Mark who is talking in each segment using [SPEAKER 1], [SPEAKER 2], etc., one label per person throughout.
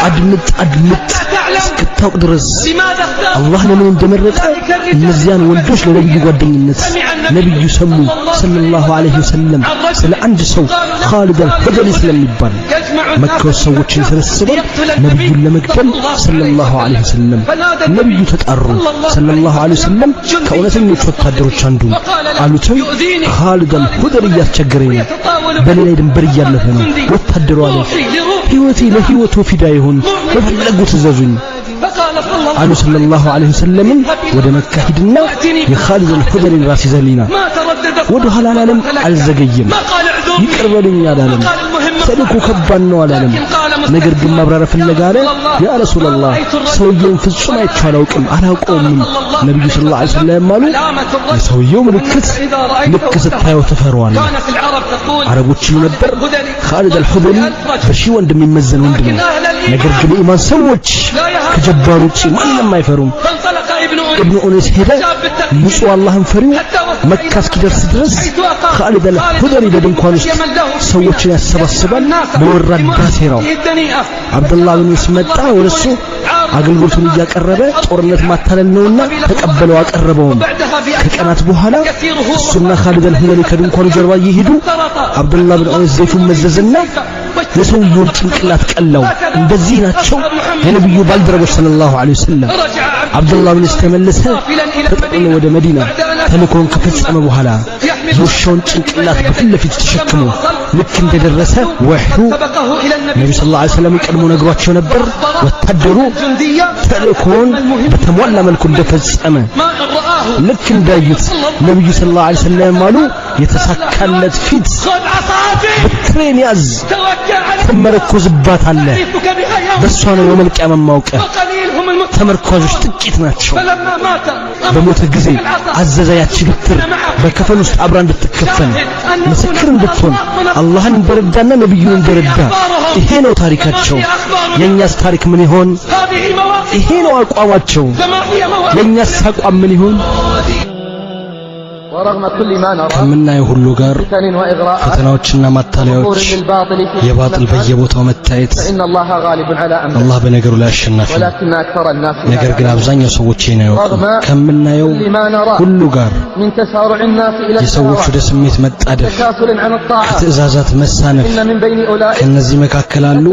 [SPEAKER 1] አድምጥ እስክታውቅ ድረስ አላህ ለምን እንደመረጠ እነዚያን ወንዶች ለነብዩ ጓደኝነት ነብዩ ሰሙ ሰለላሁ ዐለይሂ ወሰለም ስለ አንድ ሰው ኻሊድ አልሁደሊ ስለሚባል መካ ሰዎችን ተሰብስበው ነብዩን ለመግደል ሰለላሁ ዐለይሂ ወሰለም ነብዩ ተጣሩ ሰለላሁ ዐለይሂ ወሰለም ከእውነተኞች ወታደሮች አንዱ አሉት ኻሊድ አልሁደሊ ያስቸገረኝ በሌላ ድንበር ያለፈ ነው ወታደሩ አለ ህይወቴ ለህይወቱ ፊዳ ይሁን በፈለጉት ዘዙኝ አሉ ሰለላሁ ዐለይሂ ወሰለም ወደ መካ ሂድና የኻሊድ አልሁደሊ ራስ ይዘሊና ወደ ኋላ አላለም አልዘገየም ይቀርበልኝ አላለም ተልኮ ከባድ ነው አላለም ነገር ግን ማብራሪያ ፈለገ አለ ያ ረሱላህ ሰውየውን ፍጹም አይቻላውቅም አላውቀውም ነብዩ ሰለላሁ ዐለይሂ ወሰለም አሉ የሰውየው ምልክት ልክ ስታየው ተፈሯል አረቦች ነበር ኻሊድ አልሁደሊ በሺህ ወንድ የሚመዘን ወንድ ነው ነገር ግን ኢማን ሰዎች ከጀባሩ ውጪ ማንንም አይፈሩም ኢብኑ ኡነይስ ሄደ ንጹህ አላህን ፈሪው መካ እስኪደርስ ድረስ ኻሊድ አልሁደሊ በድንኳን ውስጥ ሰዎችን ያሰባስባል በወራዳ ሴራው አብዱላህ ብን መስመጣ ወለሱ አገልግሎቱን እያቀረበ ጦርነት ማታለል ነውና ተቀበለው አቀረበው ከቀናት በኋላ እሱና ኻሊድ አልሁደሊ ከድንኳኑ ጀርባ እየሄዱ አብዱላህ ብን ኡነይስ ዘይፉን መዘዘና የሰውየውን ጭንቅላት ቀላው እንደዚህ ናቸው የነብዩ ባልደረቦች ሰለላሁ ዐለይሂ ወሰለም አብዱላህ ብን ተመለሰ ተጠቅሞ ወደ መዲና ተልኮን ከፈጸመ በኋላ የውሻውን ጭንቅላት በፊት ለፊት ተሸክሞ ልክ እንደደረሰ ወህዩ ነብዩ ሰለላሁ ዐለይሂ ወሰለም ቀድሞ ነግሯቸው ነበር ወታደሩ ተልኮን በተሟላ መልኩ እንደፈጸመ ልክ እንዳዩት ነብዩ ሰለላሁ ዐለይሂ ወሰለም አሉ የተሳካለት ፊት በትሬን ያዝ ተመረኮዝባት አለ በሷ ነው የመልቂያ መማውቀ ተመርኳዦች ጥቂት ናቸው በሞተ ጊዜ አዘዘ ያቺ ግትር በከፈን ውስጥ አብራ እንድትከፈን ምስክር እንድትሆን አላህን እንደረዳና ነብዩን እንደረዳ ይሄ ነው ታሪካቸው የኛስ ታሪክ ምን ይሆን ይሄ ነው አቋማቸው የኛስ አቋም ምን ይሆን ከምናየው ሁሉ ጋር ፈተናዎችና ማታለያዎች የባጥል በየቦታው መታየት አላህ በነገሩ ላይ አሸናፊ ነው ነገር ግን አብዛኛው ሰዎች ነው ከምናየው ሁሉ ጋር የሰዎች ወደ ስሜት መጣደፍ ከትእዛዛት መሳነፍ ከነዚህ መካከል አሉ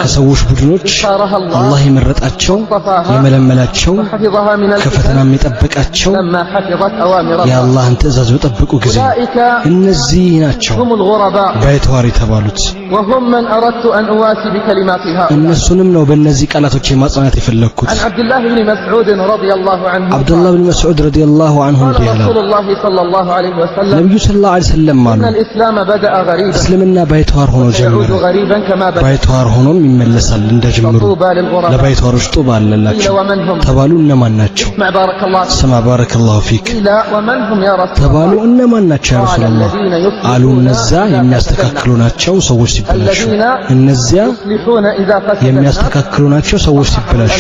[SPEAKER 1] ከሰዎች ቡድኖች አላህ የመረጣቸው የመለመላቸው ከፈተና የሚጠብቃቸው የአላህ ትእዛዝ በጠብቁ ጊዜ እነዚህ ናቸው ባይተዋር የተባሉት እነሱንም ነው በእነዚህ ቃላቶች የማጽናት የፈለኩት አብዱላህ ብን መስዑድ ረዲየላሁ ዐንሁ ነብዩ ሰለላሁ ዐለይሂ ወሰለም አሉ እስልምና ባይተዋር ሆኖ ጀመረ ባይተዋር ሆኖም ይመለሳል እንደጀመሩ ለባይተዋሮች ጡባ አለላቸው ተባሉ እነማን ናቸው ስማ ባረከላሁ ፊክ ተባሉ እነማን ናቸው ያ ረሱላህ አሉ እነዛ የሚያስተካክሉ ናቸው ሰዎች ሲበላሹ እነዚያ የሚያስተካክሉ ናቸው ሰዎች ሲበላሹ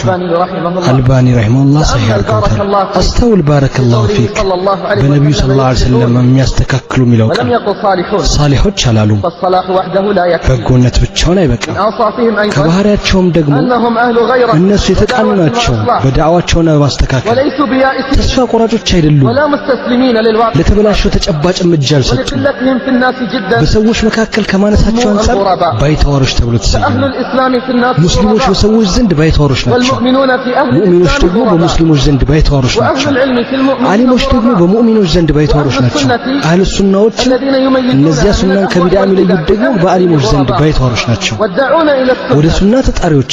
[SPEAKER 1] አልባኒ ረሂመሁላህ ሰሂህ አድርገውታል አስተውል ባረከላሁ ፊክ በነብዩ ሰለላሁ ዐለይሂ ወሰለም የሚያስተካክሉ ሚለው ሳሊሆች አላሉም በጎነት ብቻውን አይበቃም ከባህሪያቸውም ደግሞ እነሱ የተቃኑ ናቸው በዳዕዋቸውና በማስተካከል ተስፋ ቆራጮች አይደሉም ለተበላሸው ተጨባጭ እርምጃ አልሰጡም በሰዎች መካከል ከማነሳቸው አንፃር ባይተዋሮች ተብሎ ተሰየሙ ሙስሊሞች በሰዎች ዘንድ ባይተዋሮች ናቸው ሙእሚኖች ደግሞ በሙስሊሞች ዘንድ ባይተዋሮች ናቸው ዓሊሞች ደግሞ በሙእሚኖች ዘንድ ባይተዋሮች ናቸው አህሉ ሱናዎች እነዚያ ሱናን ከቢድዓ የሚለዩት ደግሞ በዓሊሞች ዘንድ ባይተዋሮች ናቸው ወደ ሱና ተጣሪዎች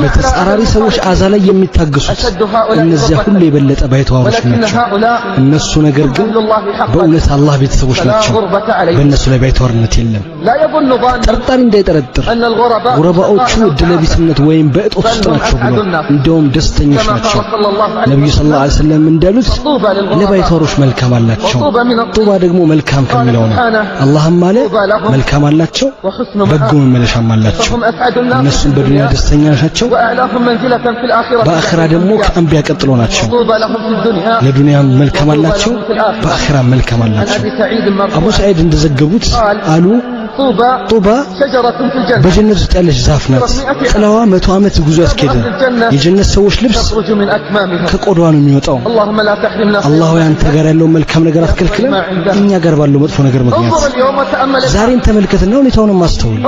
[SPEAKER 1] በተጻራሪ ሰዎች አዛ ላይ የሚታገሱት እነዚያ ሁሉ የበለጠ ባይተዋሮች ናቸው እነሱ ነገር ግን በእውነት አላህ ቤተሰቦች ናቸው በእነሱ ላይ ባይተዋርነት የለም ጠርጣሪ እንዳይጠረጥር ጉረባዎቹ እድለቢስነት ወይም በእጦት ውስጥ ናቸው ብሎ እንደውም ደስተኞች ናቸው ነብዩ ሰለላሁ ዐለይሂ ወሰለም እንዳሉት ለባይተዋሮች መልካም አላቸው ጡባ ደግሞ መልካም ከሚለው ነው አላህም አለ መልካም አላቸው በጎ መመለሻም አላቸው እነሱም በዱንያ ደስተኛ ናቸው በአኺራ ደግሞ ከአንቢያ ቀጥሎ ናቸው ለዱንያ መልካም አላቸው በአኺራ መልካም አላቸው አቡ ሰዒድ እንደዘገቡት አሉ طوبى በጀነት ውስጥ ያለች ዛፍ ናት ጥላዋ 100 ዓመት ጉዞ ያስኬደ የጀነት ሰዎች ልብስ ከቆዳዋ ነው የሚወጣው አላህ ያንተ ጋር ያለው መልካም ነገር አትከልክለን እኛ ጋር ባለው መጥፎ ነገር ምክንያት ዛሬን ተመልከትና ሁኔታውንም ማስተውል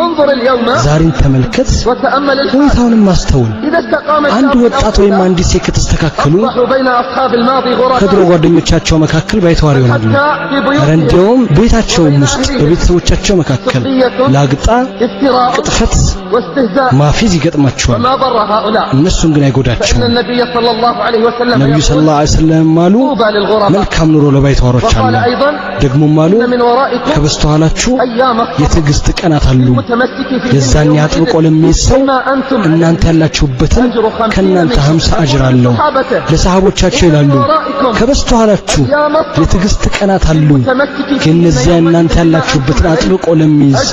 [SPEAKER 1] ዛሬን ተመልከት ሁኔታውንም ማስተውል አንድ ወጣት ወይም አንዲት ሴት ከተስተካከሉ ከድሮ ጓደኞቻቸው መካከል ባይተዋር ይሆናሉ ረንዴውም ቤታቸው ውስጥ በቤተሰቦቻቸው መካከል ላግጣ ቅጥፈት ማፊዝ ይገጥማቸዋል እነሱን ግን አይጎዳቸውም ነብዩ ሰለላሁ ዐለይሂ ወሰለም ማሉ መልካም ኑሮ ለባይተዋሮች አለ ደግሞም ማሉ ከበስተኋላችሁ የትዕግስት ቀናት አሉ የዛን ያጥብቆ ለሚሰው እናንተ ያላችሁበትን ከናንተ 50 አጅር አለው ለሰሃቦቻቸው ይላሉ ከበስተኋላችሁ የትዕግስት ቀናት አሉ ከነዚያ እናንተ ያላችሁበትን አጥብቆ ለሚይዝ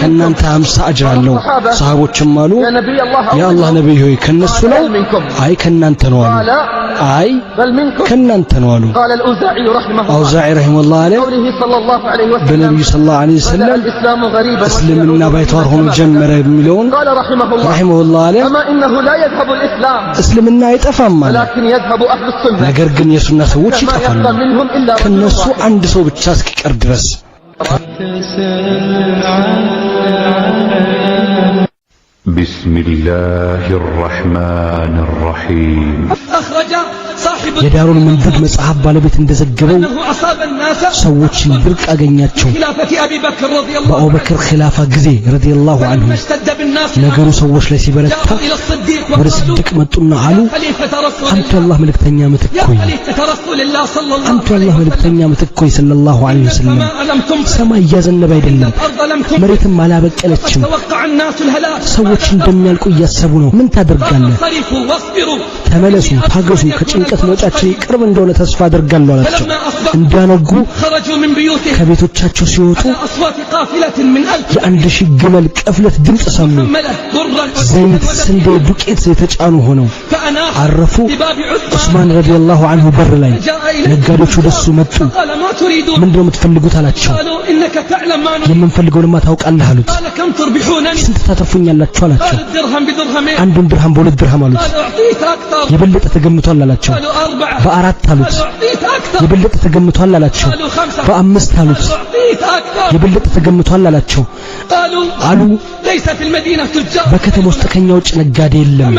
[SPEAKER 1] ከናንተ 50 አጅር አለው ሰሃቦችም አሉ ያአላህ ነብይ ሆይ ከነሱ ነው አይ ከናንተ ነው አሉ አይ ከናንተ ነው አሉ አውዛዒ ረሂመሁላህ አለ በነብዩ ሰለላሁ ዐለይሂ ወሰለም እስልምና ባይተዋር ሆኖ ጀመረ የሚለውን ረሂመሁላህ አለ እስልምና አይጠፋም አለ ነገር ግን የሱና ሰዎች ይጠፋሉ ከነሱ አንድ ሰው ብቻ እስኪቀር ድረስ
[SPEAKER 2] بسم الله الرحمن الرحيم
[SPEAKER 1] የዳሩል መንዱድ መጽሐፍ ባለቤት እንደዘገበው ሰዎችን ድርቅ አገኛቸው በአቡበክር ኺላፋ ጊዜ ረዲየላሁ ዐንሁ ነገሩ ሰዎች ላይ ሲበረታ ወደ ስድቅ መጡና አሉ አንተ አላህ መልእክተኛ ምትኮይ አንተ አላህ መልእክተኛ ምትኮይ ሰለላሁ ዐለይሂ ወሰለም ሰማይ እያዘነበ አይደለም መሬትም አላበቀለችም ሰዎች እንደሚያልቁ እያሰቡ ነው ምን ታደርጋለህ ተመለሱ ታገሱ ከጭንቀት መውጫችን ቅርብ እንደሆነ ተስፋ አደርጋለሁ አላቸው እንዳነጉ ከቤቶቻቸው ሲወጡ የ1000 ግመል ቀፍለት ድምጽ ሰሙ ዘይት ስንዴ ዱቄት የተጫኑ ሆነው አረፉ ዑስማን ረዲየላሁ ዐንሁ በር ላይ ነጋዴዎቹ ወደሱ መጡ ምንድነው የምትፈልጉት አላቸው የምንፈልገውንማ ታውቃለህ አሉት ስንት ታተርፉኛላችሁ አላቸው አንዱን ድርሃም በሁለት ድርሃም አሉት የበለጠ ተገምቷል አላቸው በአራት አሉት የበለጠ ተገምቷል አላቸው በአምስት አሉት የበለጠ ተገምቷል አላቸው አሉ በከተማ ውስጥ ከኛ ውጭ ነጋዴ የለም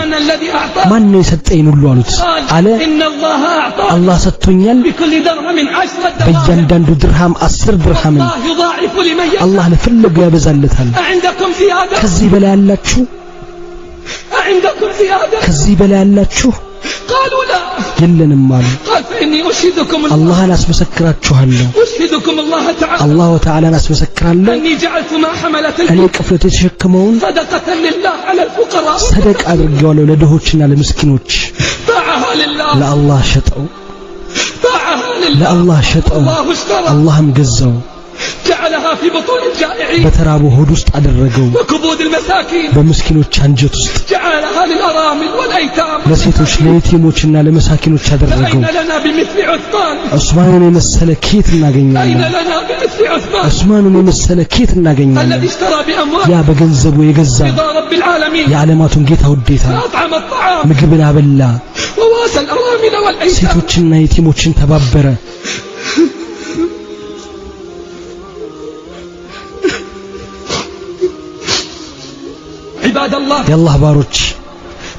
[SPEAKER 1] ማን ነው የሰጠኝ ሁሉ አሉት አለ አላህ ሰጥቶኛል በእያንዳንዱ ድርሃም 10 ድርሃም አላህ ለፈለገው ያበዛለታል ከዚህ በላይ ያላችሁ ከዚህ በላይ ያላችሁ
[SPEAKER 3] قالوا لا
[SPEAKER 1] የለንም አሉ
[SPEAKER 3] قال فإني أشهدكم
[SPEAKER 1] አላህን አስመሰክራችኋለሁ
[SPEAKER 3] أشهدكم الله تعالى
[SPEAKER 1] አላህ ተዓላን አስመሰክራለሁ
[SPEAKER 3] أني جعلت ما حملت
[SPEAKER 1] እኔ ቅፍለት የተሸከመውን
[SPEAKER 3] صدقة لله على الفقراء
[SPEAKER 1] ሰደቃ አድርጌዋለሁ ለድሆችና ለምስኪኖች
[SPEAKER 3] باعها لله
[SPEAKER 1] ለአላህ ሸጠው
[SPEAKER 3] باعها لله
[SPEAKER 1] ለአላህ ሸጠው
[SPEAKER 3] الله اشترى
[SPEAKER 1] አላህም ገዛው
[SPEAKER 3] جعلها في بطون الجائعين
[SPEAKER 1] በተራቡ ሆድ ውስጥ አደረገው
[SPEAKER 3] وكبود المساكين
[SPEAKER 1] በምስኪኖች አንጀት ውስጥ
[SPEAKER 3] جعلها للأرامل والأيتام
[SPEAKER 1] ለሴቶች ለየቲሞችና ለመሳኪኖች አደረገው
[SPEAKER 3] أين لنا بمثل عثمان
[SPEAKER 1] ዑስማንን የመሰለ ኬት
[SPEAKER 3] أين
[SPEAKER 1] እናገኛለን
[SPEAKER 3] لنا بمثل عثمان
[SPEAKER 1] ዑስማንን የመሰለ ኬት እናገኛለን
[SPEAKER 3] الذي اشترى بأموال
[SPEAKER 1] ያ በገንዘቡ የገዛ
[SPEAKER 3] رضا رب العالمين
[SPEAKER 1] የዓለማቱን ጌታ ውዴታ
[SPEAKER 3] أطعم الطعام
[SPEAKER 1] ምግብን አበላ
[SPEAKER 3] وواسى الأرامل والأيتام
[SPEAKER 1] ሴቶችና የቲሞችን ተባበረ
[SPEAKER 3] عباد الله
[SPEAKER 1] የአላህ ባሮች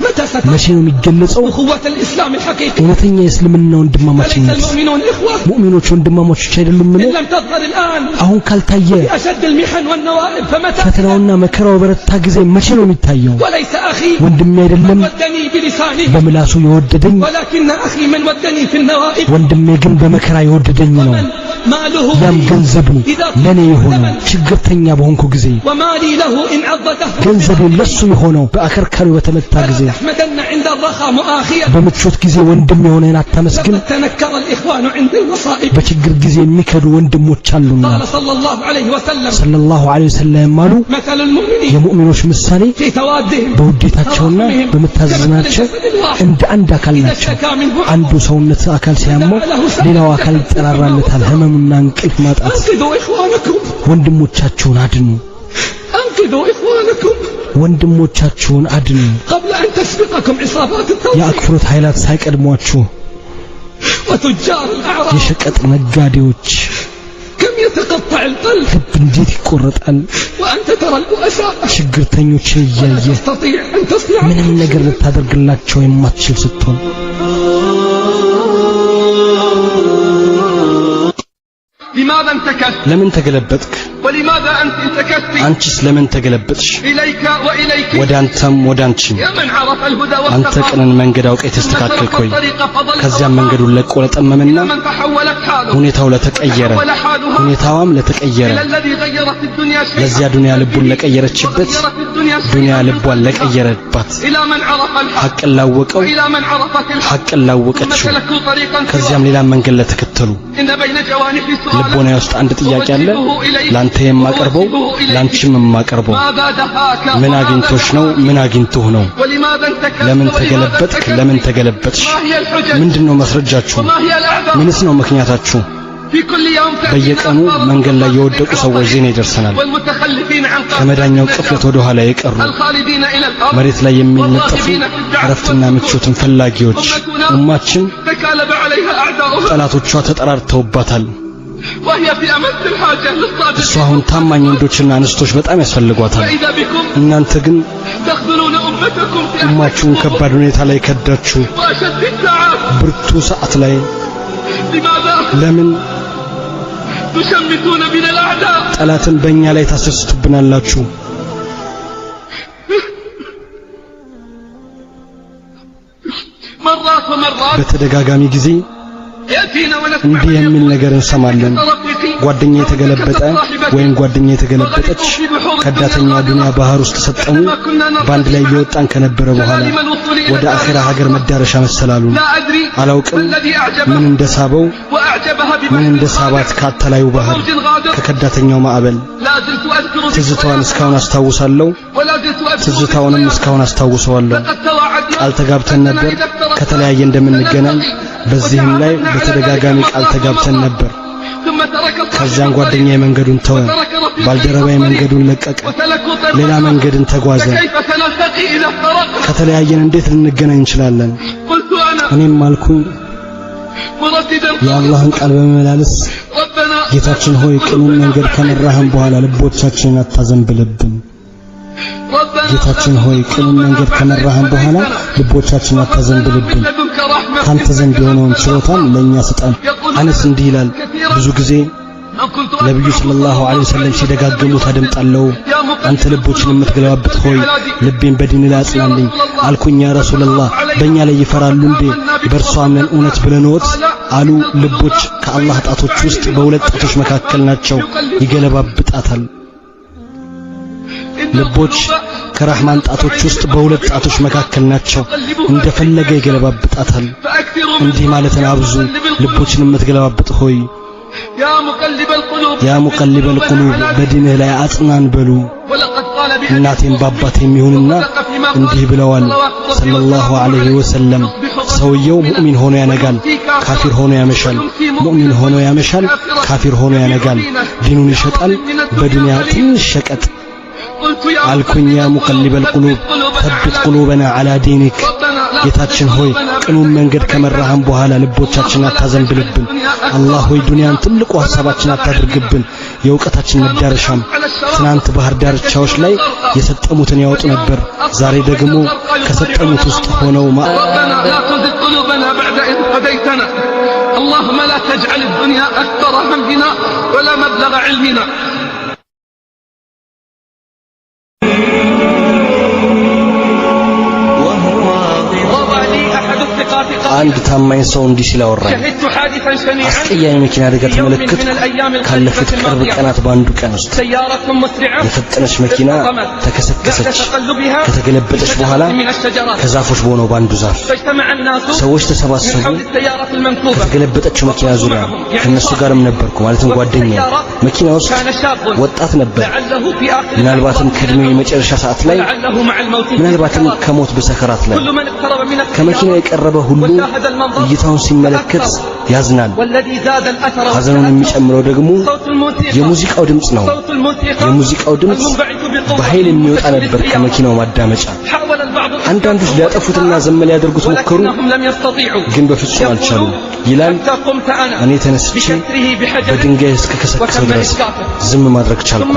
[SPEAKER 3] متى
[SPEAKER 1] መቼ ነው የሚገለጸው
[SPEAKER 3] أخوة الإسلام الحقيقي
[SPEAKER 1] እውነተኛ የእስልምና
[SPEAKER 3] أليس
[SPEAKER 1] ወንድማማችነት
[SPEAKER 3] المؤمنون إخوة
[SPEAKER 1] ሙእሚኖች ወንድማማቾች አይደሉምን
[SPEAKER 3] إن لم تظهر الآن
[SPEAKER 1] አሁን ካልታየ
[SPEAKER 3] بأشد المحن والنوائب فمتى
[SPEAKER 1] ፈተናውና መከራው በረታ ጊዜ መቼ ነው የሚታየው
[SPEAKER 3] وليس أخي
[SPEAKER 1] ወንድሜ አይደለም
[SPEAKER 3] ودني بلسانه
[SPEAKER 1] በምላሱ የወደደኝ
[SPEAKER 3] ولكن أخي من ودني في النوائب
[SPEAKER 1] ወንድሜ ግን በመከራ የወደደኝ ነው
[SPEAKER 3] ماله
[SPEAKER 1] ያም ገንዘቡ ለኔ የሆነው ችግርተኛ በሆንኩ ጊዜ
[SPEAKER 3] ومالي له إن عضده
[SPEAKER 1] ገንዘቡ ለሱ የሆነው በአከርካሪው በተመታ ጊዜ
[SPEAKER 3] تحمدن عند الرخاء مؤاخية
[SPEAKER 1] በምቾት ጊዜ ወንድም የሆነን አታመስግን
[SPEAKER 3] لقد تنكر الإخوان عند المصائب
[SPEAKER 1] በችግር ጊዜ የሚከዱ ወንድሞች አሉና
[SPEAKER 3] قال صلى الله عليه وسلم
[SPEAKER 1] ሰለላሁ ዐለይሂ ወሰለም ማሉ
[SPEAKER 3] مثل المؤمنين
[SPEAKER 1] የሙእሚኖች ምሳሌ
[SPEAKER 3] في توادهم
[SPEAKER 1] በውዴታቸውና በመታዘናቸው እንደ አንድ አካል ናቸው አንዱ ሰውነት አካል ሲያመው ሌላው አካል ይጠራራለታል ህመምና እንቅልፍ ማጣት
[SPEAKER 3] أنقذوا إخوانكم
[SPEAKER 1] ወንድሞቻችሁን አድኑ
[SPEAKER 3] أنقذوا إخوانكم
[SPEAKER 1] ወንድሞቻችሁን አድኑ
[SPEAKER 3] قبل أن تسبقكم عصابات التوحيد
[SPEAKER 1] የአክፍሮት ኃይላት ሳይቀድሟችሁ
[SPEAKER 3] وتجار الأعراض
[SPEAKER 1] የሸቀጥ ነጋዴዎች
[SPEAKER 3] كم يتقطع القلب
[SPEAKER 1] ልብ እንዴት ይቆረጣል
[SPEAKER 3] وأنت ترى البؤساء
[SPEAKER 1] ችግርተኞችን
[SPEAKER 3] ولا
[SPEAKER 1] እያየ
[SPEAKER 3] تستطيع أن تصنع
[SPEAKER 1] ምንም ነገር ልታደርግላቸው የማትችል ስትሆን
[SPEAKER 3] لماذا انتكست
[SPEAKER 1] ለምን ተገለበጥክ
[SPEAKER 3] ولماذا أنت انتكست
[SPEAKER 1] አንቺስ ለምን ተገለበጥሽ
[SPEAKER 3] إليك وإليك
[SPEAKER 1] ወደ አንተም ወደ አንቺም
[SPEAKER 3] يا من عرف الهدى
[SPEAKER 1] አንተ
[SPEAKER 3] واستقام
[SPEAKER 1] ቅንን መንገድ አውቀ የተስተካከልክ ሆይ
[SPEAKER 3] الطريق فضل
[SPEAKER 1] ከዚያም መንገዱን ለቆ ለጠመመና
[SPEAKER 3] من تحولت حاله
[SPEAKER 1] ሁኔታው ለተቀየረ
[SPEAKER 3] تحول حالها
[SPEAKER 1] ሁኔታዋም ለተቀየረ
[SPEAKER 3] إلى الذي غيرت الدنيا شيئا
[SPEAKER 1] ለዚያ ዱንያ ልቡን ለቀየረችበት
[SPEAKER 3] غيرت الدنيا
[SPEAKER 1] ዱንያ
[SPEAKER 3] شيئا
[SPEAKER 1] ልቧን ለቀየረባት
[SPEAKER 3] إلى من عرف الحق
[SPEAKER 1] ሐቅን ላወቀው
[SPEAKER 3] وإلى من عرفت الحق
[SPEAKER 1] ሐቅን ላወቀችው
[SPEAKER 3] سلكوا طريقا
[SPEAKER 1] ከዚያም ሌላ መንገድ ለተከተሉ
[SPEAKER 3] إن بين جوانح السؤال
[SPEAKER 1] ልቦና ውስጥ አንድ ጥያቄ አለ ላንተ የማቀርበው ላንቺም የማቀርበው
[SPEAKER 3] ماذا دهاك
[SPEAKER 1] ምን አግኝቶሽ ነው ምን አግኝቶህ ነው
[SPEAKER 3] ولماذا انتكست
[SPEAKER 1] ለምን
[SPEAKER 3] ولماذا
[SPEAKER 1] ተገለበጥክ
[SPEAKER 3] انتكست؟
[SPEAKER 1] ለምን ተገለበጥሽ
[SPEAKER 3] ما هي الحجج
[SPEAKER 1] ምንድነው ማስረጃችሁ
[SPEAKER 3] وما هي الأعذار
[SPEAKER 1] ምንስ ነው ምክንያታችሁ
[SPEAKER 3] في كل يوم تأتينا
[SPEAKER 1] በየቀኑ
[SPEAKER 3] أخبار
[SPEAKER 1] መንገድ ላይ የወደቁ
[SPEAKER 3] الخاطئين
[SPEAKER 1] ሰዎች ዜና ይደርሰናል
[SPEAKER 3] والمتخلفين عن قاعدة
[SPEAKER 1] ከመዳኛው
[SPEAKER 3] النجاة
[SPEAKER 1] ቅፍለት ወደ ኋላ የቀሩ
[SPEAKER 3] الخالدين إلى الأرض
[SPEAKER 1] መሬት ላይ የሚነጠፉ
[SPEAKER 3] والراغبين في الدعوة
[SPEAKER 1] እረፍትና ምቾትን ፈላጊዎች ኡማችን
[SPEAKER 3] تكالب عليها أعداؤها
[SPEAKER 1] ጠላቶቿ ተጠራርተውባታል
[SPEAKER 3] وهي في أمس الحاجة للصادقين
[SPEAKER 1] እሷ አሁን ታማኝ ወንዶችና እንስቶች በጣም ያስፈልጓታል
[SPEAKER 3] فإذا بكم
[SPEAKER 1] እናንተ ግን
[SPEAKER 3] تخذلون أمتكم في
[SPEAKER 1] ኡማችሁን ከባድ ሁኔታ ላይ ከዳችሁ
[SPEAKER 3] وأشد الساعات
[SPEAKER 1] ብርቱ ሰዓት ላይ
[SPEAKER 3] لماذا
[SPEAKER 1] ለምን
[SPEAKER 3] تشمتون بنا الأعداء
[SPEAKER 1] ጠላትን በእኛ ላይ ታስረስቱብናላችሁ
[SPEAKER 3] مرات ومرات
[SPEAKER 1] በተደጋጋሚ ጊዜ
[SPEAKER 3] يأتينا ونسمع
[SPEAKER 1] እንዲህ የሚል ነገር እንሰማለን
[SPEAKER 3] رفيقي
[SPEAKER 1] ጓደኛ የተገለበጠ ወይም ጓደኛ የተገለበጠች ከዳተኛ ዱንያ ባህር ውስጥ ተሰጠሙ ባንድ ላይ እየወጣን ከነበረ በኋላ ወደ አኺራ ሀገር መዳረሻ መሰላሉን
[SPEAKER 3] لا أدري
[SPEAKER 1] አላውቅም
[SPEAKER 3] الذي
[SPEAKER 1] ምን
[SPEAKER 3] أعجبها
[SPEAKER 1] እንደሳበው
[SPEAKER 3] وأعجبها
[SPEAKER 1] ምን
[SPEAKER 3] بما
[SPEAKER 1] እንደሳባት ካተላዩ ባህር
[SPEAKER 3] موج غادر
[SPEAKER 1] ከከዳተኛው ማዕበል
[SPEAKER 3] لا زلت أذكر
[SPEAKER 1] ትዝታዋን እስካሁን አስታውሳለሁ
[SPEAKER 3] ولا زلت أذكر
[SPEAKER 1] ትዝታውንም እስካሁን አስታውሰዋለሁ
[SPEAKER 3] لقد تواعدنا
[SPEAKER 1] ቃል ተጋብተን ነበር ከተለያየ እንደምንገናኝ በዚህም ላይ በተደጋጋሚ ቃል ተጋብተን ነበር
[SPEAKER 3] ثم ترك
[SPEAKER 1] ከዚያን ጓደኛ መንገዱን ተወ ባልደረባዬ መንገዱን ለቀቀ
[SPEAKER 3] وسلكوا
[SPEAKER 1] ሌላ
[SPEAKER 3] طريقا
[SPEAKER 1] መንገድን ተጓዘ
[SPEAKER 3] كيف سنلتقي إذا افترقنا
[SPEAKER 1] ከተለያየን እንዴት ልንገናኝ እንችላለን
[SPEAKER 3] قلت أنا
[SPEAKER 1] እኔም አልኩኝ
[SPEAKER 3] مرددا
[SPEAKER 1] የአላህን ቃል በመመላለስ
[SPEAKER 3] ربنا
[SPEAKER 1] ጌታችን ሆይ ቅኑን መንገድ ከመራህን በኋላ ልቦቻችንን አታዘንብልብን
[SPEAKER 3] ربنا
[SPEAKER 1] ጌታችን ሆይ ቅኑን መንገድ ከመራህን በኋላ ልቦቻችንን አታዘንብልብን
[SPEAKER 3] لدنك رحمة
[SPEAKER 1] ካንተ ዘንድ የሆነውን ችሎታን ለኛ ስጠን አነስ እንዲህ ይላል ብዙ ጊዜ
[SPEAKER 3] أن كنت
[SPEAKER 1] ነብዩ ሰለላሁ ዐለይሂ ወሰለም ሲደጋግሙት አደምጣለሁ አንተ ልቦችን የምትገለባብጥ ሆይ ልቤን በዲን ላይ አጽናልኝ አልኩኝ ያ ረሱላህ በእኛ ላይ ይፈራሉ እንዴ በእርሷ አምነን እውነት ብለንወት አሉ ልቦች ከአላህ ጣቶች ውስጥ በሁለት ጣቶች መካከል ናቸው ይገለባብጣታል ልቦች ከራህማን ጣቶች ውስጥ በሁለት ጣቶች መካከል ናቸው እንደፈለገ ይገለባብጣታል እንዲህ ማለትን አብዙ ልቦችን የምትገለባብጥ ሆይ
[SPEAKER 3] يا مقلب القلوب
[SPEAKER 1] ያ ሙቀሊበል ቁሉብ በዲንህ ላይ አጽናን በሉ
[SPEAKER 3] ولقد قال
[SPEAKER 1] እናቴም ባባቴም ይሁንና እንዲህ ብለዋል ሰለላሁ ዐለይሂ ወሰለም ሰውየው ሙእሚን ሆኖ ያነጋል ካፊር ሆኖ ያመሻል ሙእሚን ሆኖ ያመሻል ካፊር ሆኖ ያነጋል ዲኑን ይሸጣል በዱንያ ትንሽ ሸቀጥ
[SPEAKER 3] قلت يا
[SPEAKER 1] አልኩኝ ያ ሙቀሊበል ቁሉብ ተብት ቁሉበና ዐላ ዲኒክ ጌታችን ሆይ ቅኑን መንገድ ከመራህን በኋላ ልቦቻችን አታዘንብልብን አላህ ሆይ ዱንያን ትልቁ ሐሳባችን አታድርግብን የእውቀታችን መዳረሻም ትናንት ባህር ዳርቻዎች ላይ የሰጠሙትን ያወጡ ነበር ዛሬ ደግሞ ከሰጠሙት ውስጥ ሆነው
[SPEAKER 3] ربنا لا تزغ قلوبنا بعد إذ هديتنا اللهم لا تجعل الدنيا أكبر همنا ولا مبلغ علمنا وضع لي أحد الثقات
[SPEAKER 1] አንድ ታማኝ ሰው እንዲህ ሲል አወራኝ
[SPEAKER 3] شهدت حادثا شنيعا
[SPEAKER 1] አስቀያሚ መኪና አደጋ
[SPEAKER 3] في يوم
[SPEAKER 1] ተመለከትኩ
[SPEAKER 3] من الأيام
[SPEAKER 1] ካለፉት
[SPEAKER 3] القليلة
[SPEAKER 1] ቅርብ
[SPEAKER 3] الماضية
[SPEAKER 1] ቀናት በአንዱ ቀን ውስጥ
[SPEAKER 3] سيارة مسرعة
[SPEAKER 1] የፈጠነች መኪና
[SPEAKER 3] بعد
[SPEAKER 1] ተከሰከሰች
[SPEAKER 3] تقلبها
[SPEAKER 1] ከተገለበጠች በኋላ
[SPEAKER 3] من الشجرات
[SPEAKER 1] ከዛፎች በሆነው ባንዱ ዛፍ
[SPEAKER 3] فاجتمع الناس
[SPEAKER 1] ሰዎች
[SPEAKER 3] من
[SPEAKER 1] ተሰባሰቡ
[SPEAKER 3] حول السيارة المنكوبة
[SPEAKER 1] ከተገለበጠችው መኪና ዙሪያ ከነሱ ጋርም ነበርኩ ማለትም ጓደኛዬ መኪና ውስጥ
[SPEAKER 3] كان شاب
[SPEAKER 1] ወጣት ነበር
[SPEAKER 3] لعله في آخر
[SPEAKER 1] ምናልባትም ከእድሜው የመጨረሻ ሰዓት ላይ
[SPEAKER 3] لعله مع الموت
[SPEAKER 1] ምናልባትም ከሞት በሰከራት ላይ
[SPEAKER 3] كل من اقترب من
[SPEAKER 1] ከመኪናው
[SPEAKER 3] السيارة
[SPEAKER 1] የቀረበ ሁሉ
[SPEAKER 3] وشاهد المنظر
[SPEAKER 1] እይታውን ሲመለከት ያዝናል። ሐዘኑን የሚጨምረው ደግሞ የሙዚቃው ድምጽ ነው። የሙዚቃው ድምጽ በኃይል የሚወጣ ነበር ከመኪናው ማዳመጫ። አንዳንዶች ሊያጠፉትና ዘመን ሊያደርጉት ሞከሩ፣ ግን በፍጹም አልቻሉም። ይላል እኔ ተነስቼ በድንጋይ እስከከሰከሰው ድረስ ዝም ማድረግ ቻልኩ።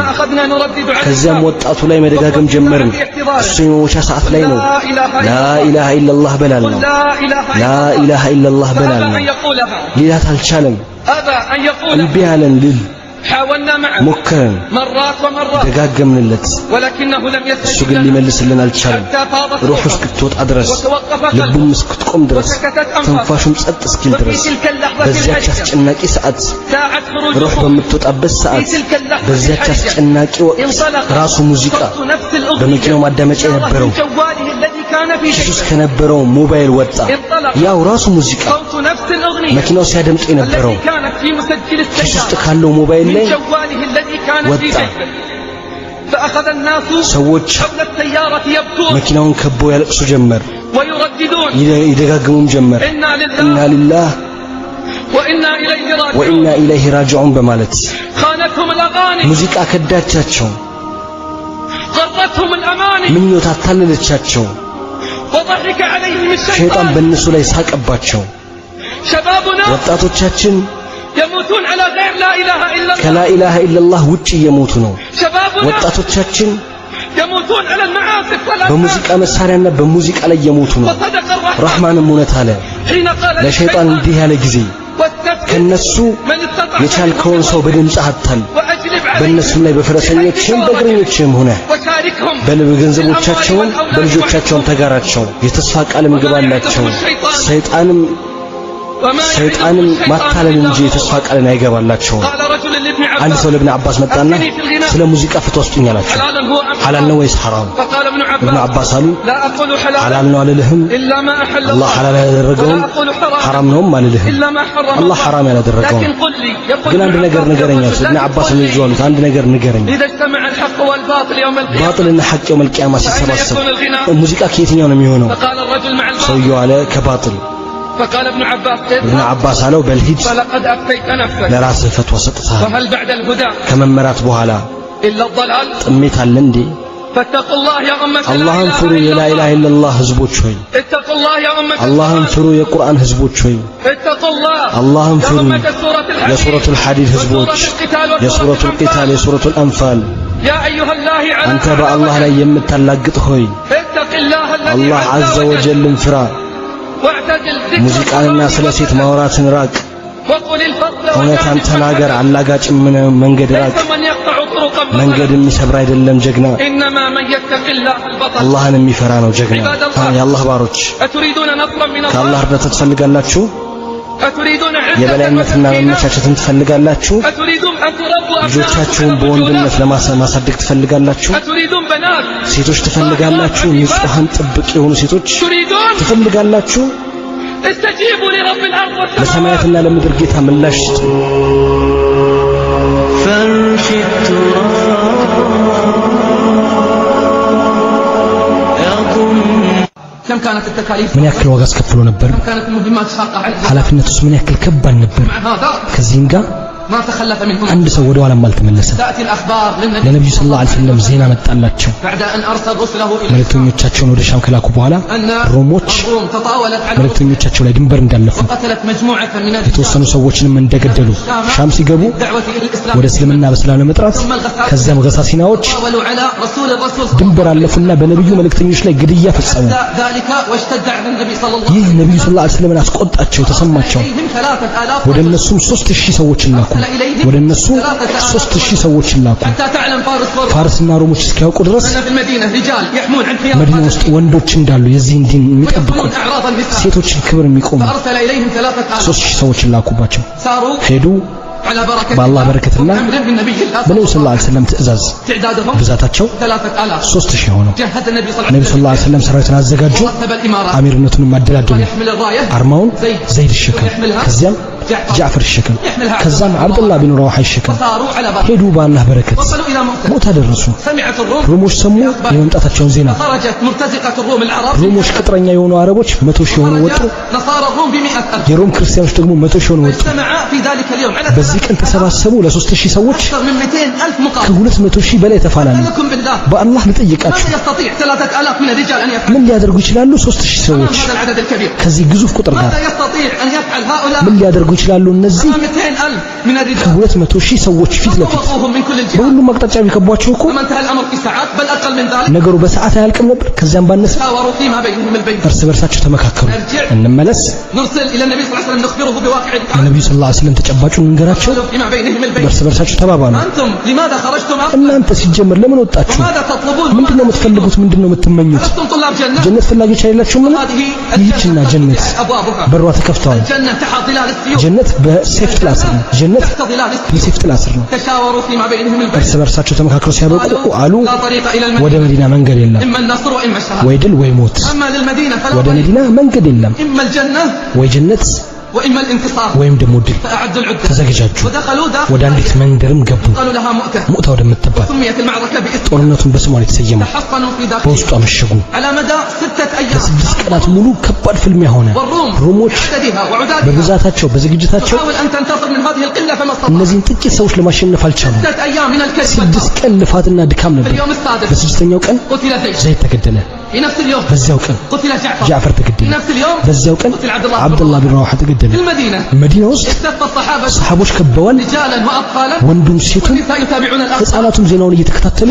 [SPEAKER 1] ከዚያም ወጣቱ ላይ መደጋገም ጀመርን። እሱ የመሞቻ ሰዓት ላይ ነው። ላኢላሃ ኢላላህ በላል ነው። ላኢላሃ ኢላላህ በላል ነው። ሊላት አልቻለም። እምቢ አለን ልል ሞከረን፣ ደጋገምንለት። እሱ ግን ሊመልስልን አልቻለም። ሩሑ እስክትወጣ ድረስ፣ ልቡም እስክትቆም ድረስ፣ ትንፋሹም ጸጥ እስኪል ድረስ በዚያች አስጨናቂ ሰዓት፣ ሩሕ በምትወጣበት ሰዓት፣ በዚያች አስጨናቂ ወቅት ራሱ ሙዚቃ በመኪናው ማዳመጫ የነበረው ኪሱ ውስጥ ከነበረው ሞባይል ወጣ። ያው ራሱ ሙዚቃ መኪናው ሲያደምጥ የነበረው ኪሱ ውስጥ ካለው ሞባይል ላይ ወጣ። ሰዎች መኪናውን ከበው ያለቅሱ ጀመር፣ ይደጋግሙም ጀመር ኢና ሊላህ ወኢና ኢለይሂ ራጂዑን በማለት ሙዚቃ ከዳቻቸው፣ ምኞት አታለለቻቸው። ሸይጣን በእነሱ ላይ ሳቀባቸው። ወጣቶቻችን ከላኢላሃ ኢላላህ ውጭ እየሞቱ ነው። ወጣቶቻችን በሙዚቃ መሳሪያና በሙዚቃ ላይ እየሞቱ ነው። ረህማንም እውነት አለ ለሸይጣን እንዲህ ያለ ጊዜ ከነሱ የቻልከውን ሰው በድምፅህ አታል፣ በእነሱም ላይ በፈረሰኞችም በእግረኞችም ሆነ በገንዘቦቻቸውን በልጆቻቸውን ተጋራቸው። የተስፋ ቃልም ግባላቸው። ሰይጣንም ማታለል እንጂ የተስፋ ቃልን አይገባላቸውም። አንድ ሰው ለኢብኑ አባስ መጣና ስለ ሙዚቃ ፍትዋ ስጡኝ አላቸው። ሐላል ነው ወይስ ሐራም? ኢብኑ አባስ አሉ ሐላል ነው አልልህም፣ አላህ ሐላል ያደረገውን ሐራም ነውም አልልህም፣ አላህ ሐራም ያላደረገውን ግን አንድ ነገር ንገረኝ አሉት። ኢብኑ አባስ ነው ይዟሉት አንድ ነገር ንገረኝ። ባጥልና ሐቅ የውመል ቂያማ ሲሰባሰብ ሙዚቃ ከየትኛው ነው የሚሆነው? ሰውየው አለ ከባጥል። ابن عباس አለው በልሂድ ለራስህ ፈትዋ ሰጥተሃል። ከመመራት በኋላ ጥሜት አለ እንዴ? አላህን ፍሩ የላኢላሃ ኢላላህ ህዝቦች ሆይ፣ አላህን ፍሩ የቁርአን ህዝቦች ሆይ፣ አላህን ፍሩ የሱረቱል ሐዲድ ህዝቦች፣ የሱረቱል ቂታል፣ የሱረቱል አንፋል። አንተ በአላህ ላይ የምታላግጥ ሆይ አላህ ዐዘ ወጀልን ፍራ። ሙዚቃንና ስለ ሴት ማውራትን ራቅ። እውነታን ተናገር፣ አላጋጭ መንገድ ራቅ። መንገድ የሚሰብር አይደለም ጀግና፣ አላህን የሚፈራ ነው ጀግና። የአላህ ባሮች ከአላህ እርዳታ ትፈልጋላችሁ? የበላይነትና መመቻቸትን ትፈልጋላችሁ? ልጆቻችሁን በወንድነት ለማሳደግ ትፈልጋላችሁ? ሴቶች ትፈልጋላችሁ? ንጹሃን ጥብቅ የሆኑ ሴቶች ትፈልጋላችሁ? ለሰማያትና ለምድር ጌታ ምላሽ ስጡ። ምን ያክል ዋጋ አስከፍሎ ነበር? ኃላፊነቱስ ምን ያክል ከባድ ነበር? ከዚህም ጋር አንድ ሰው ወደ ኋላም አልተመለሰም። ለነብዩ ሰለላሁ ዐለይሂ ወሰለም ዜና መጣላቸው። መልእክተኞቻቸውን ወደ ሻም ከላኩ በኋላ ሮሞች መልእክተኞቻቸው ላይ ድንበር እንዳለፉ የተወሰኑ ሰዎችንም እንደገደሉ ሻም ሲገቡ ወደ እስልምና በሰላም ለመጥራት ከዚያም ገሳሲናዎች ድንበር አለፉና በነብዩ መልእክተኞች ላይ ግድያ ፈጸሙ። ይህ ነብዩ ሰለላሁ ዐለይሂ ወሰለም አስቆጣቸው፣ ተሰማቸው። ወደ እነሱም 3000 ሰዎችን ላኩ። ወደ እነሱ 3000 ሰዎችን ላኩ። ፋርስና ሮሞች እስኪያውቁ ድረስ መዲና ውስጥ ወንዶች እንዳሉ የዚህን ዲን የሚጠብቁ ሴቶችን ክብር የሚቆሙ 3000 ሰዎችን ላኩባቸው። ሄዱ። በአላህ በረከትና በነብዩ ሰለላሁ ዐለይሂ ወሰለም ትእዛዝ ብዛታቸው 3000 ሆነው ነብዩ ሰለላሁ ዐለይሂ ወሰለም ሰራዊትን አዘጋጁ። አሚርነቱን ማደላደሉ። አርማውን ዘይድ ሸከም። ከዚያም ጃዕፈር ይሸከም ከዛም አብዱላህ ቢን ረዋሃ ይሸከም ሄዱ በአላህ በረከት ሞታ ደረሱ ሮሞች ሰሙ የመምጣታቸውን ዜና ሮሞች ቅጥረኛ የሆኑ አረቦች 100 ሺህ ሆነው ወጡ የሮም ክርስቲያኖች ደግሞ 100 ሺህ ሆነው ወጡ በዚህ ቀን ተሰባሰቡ ለ3000 ሰዎች ከ200 ሺህ በላይ ተፋላሉ በአላህ ልጠይቃችሁ ምን ሊያደርጉ ይችላሉ 3000 ሰዎች ከዚህ ግዙፍ ቁጥር ጋር ምን ሊያደርጉ ይችላሉ እነዚህ ከ200 ሺህ ሰዎች ፊት ለፊት በሁሉም አቅጣጫ ቢከቧቸው እኮ ነገሩ በሰዓት አያልቅም ነበር ከዚያም ባነሰ እርስ በርሳቸው ተመካከሩ እንመለስ ነብዩ ሰለላሁ ዐለይሂ ወሰለም ተጨባጩን እንገራቸው እርስ በርሳቸው ተባባሉ እናንተ ሲጀመር ለምን ወጣችሁ ምንድነው የምትፈልጉት ምንድነው የምትመኙት ጀነት ፈላጊዎች አይደላችሁም ይህችና ጀነት በሯ ተከፍተዋል ጀነት በሰይፍ ጥላ ስር ነው ጀነት በሰይፍ ጥላ ስር ነው እርስ በርሳቸው ተመካክረው ሲያበቁ አሉ ወደ መዲና መንገድ የለም ወይ ድል ወይ ሞት ወደ መዲና መንገድ የለም ወይ ጀነት ወይም ደግሞ ድል ተዘጋጁ ወደ አንዲት መንደርም ገቡ ሙእታ ወደምትባል ጦርነቱን በስሟ የተሰየመ በውስጧ መሸጉ ለስድስት ቀናት ሙሉ ከባድ ፍልሚያ ሆነ ሮሞች በብዛታቸው በዝግጅታቸው እነዚህን ጥቂት ሰዎች ለማሸነፍ አልቻሉም 6 ቀን ልፋትና ድካም ነበር በስድስተኛው ቀን ዘይድ ተገደለ በዚያው ቀን ጃዕፈር ተገደለ በዚያው ቀን አብዱላህ ቢን ረዋሃ ተገደለ መዲና ውስጥ ሰሃቦች ከበዋል ወንዱም ሴቱም ህፃናቱም ዜናውን እየተከታተሉ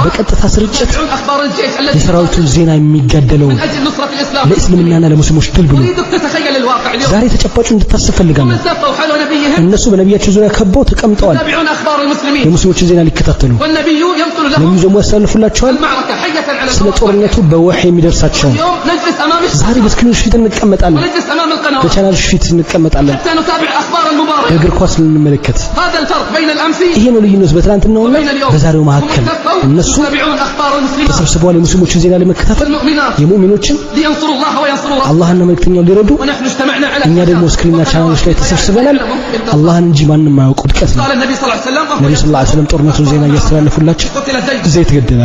[SPEAKER 1] በቀጥታ ስርጭት የሰራዊቱን ዜና የሚጋደለው ለእስልምናና ለሙስሊሞች ድል ብሎ ዛሬ ተጨባጩ እንድታስብ ፈልጋለሁ እነሱ በነቢያቸው ዙሪያ ከበው ተቀምጠዋል የሙስሊሞችን ዜና ሊከታተሉ ነብዩ ደግሞ ያስተላልፉላቸዋል ስለ ጦርነቱ በወህይ የሚደርሳቸው ዛሬ በስክሪኖች ፊት እንቀመጣለን በቻናሎች ፊት እንቀመጣለን እግር ኳስ ልንመለከት ይሄ ነው ልዩነት በትናንትናውና በዛሬው መካከል እነሱ ተሰብስበዋል የሙስሊሞችን ዜና ለመከታተል የሙእሚኖችን አላህና መልእክተኛውን ሊረዱ እኛ ደግሞ ስክሪንና ቻናሎች ላይ ተሰብስበናል አላህን እንጂ ማንንም አያውቀው ድቀት ነው ነብዩ ሰለላሁ ዐለይሂ ወሰለም ጦርነቱን ዜና እያስተላለፉላቸው ዘይድ ተገደለ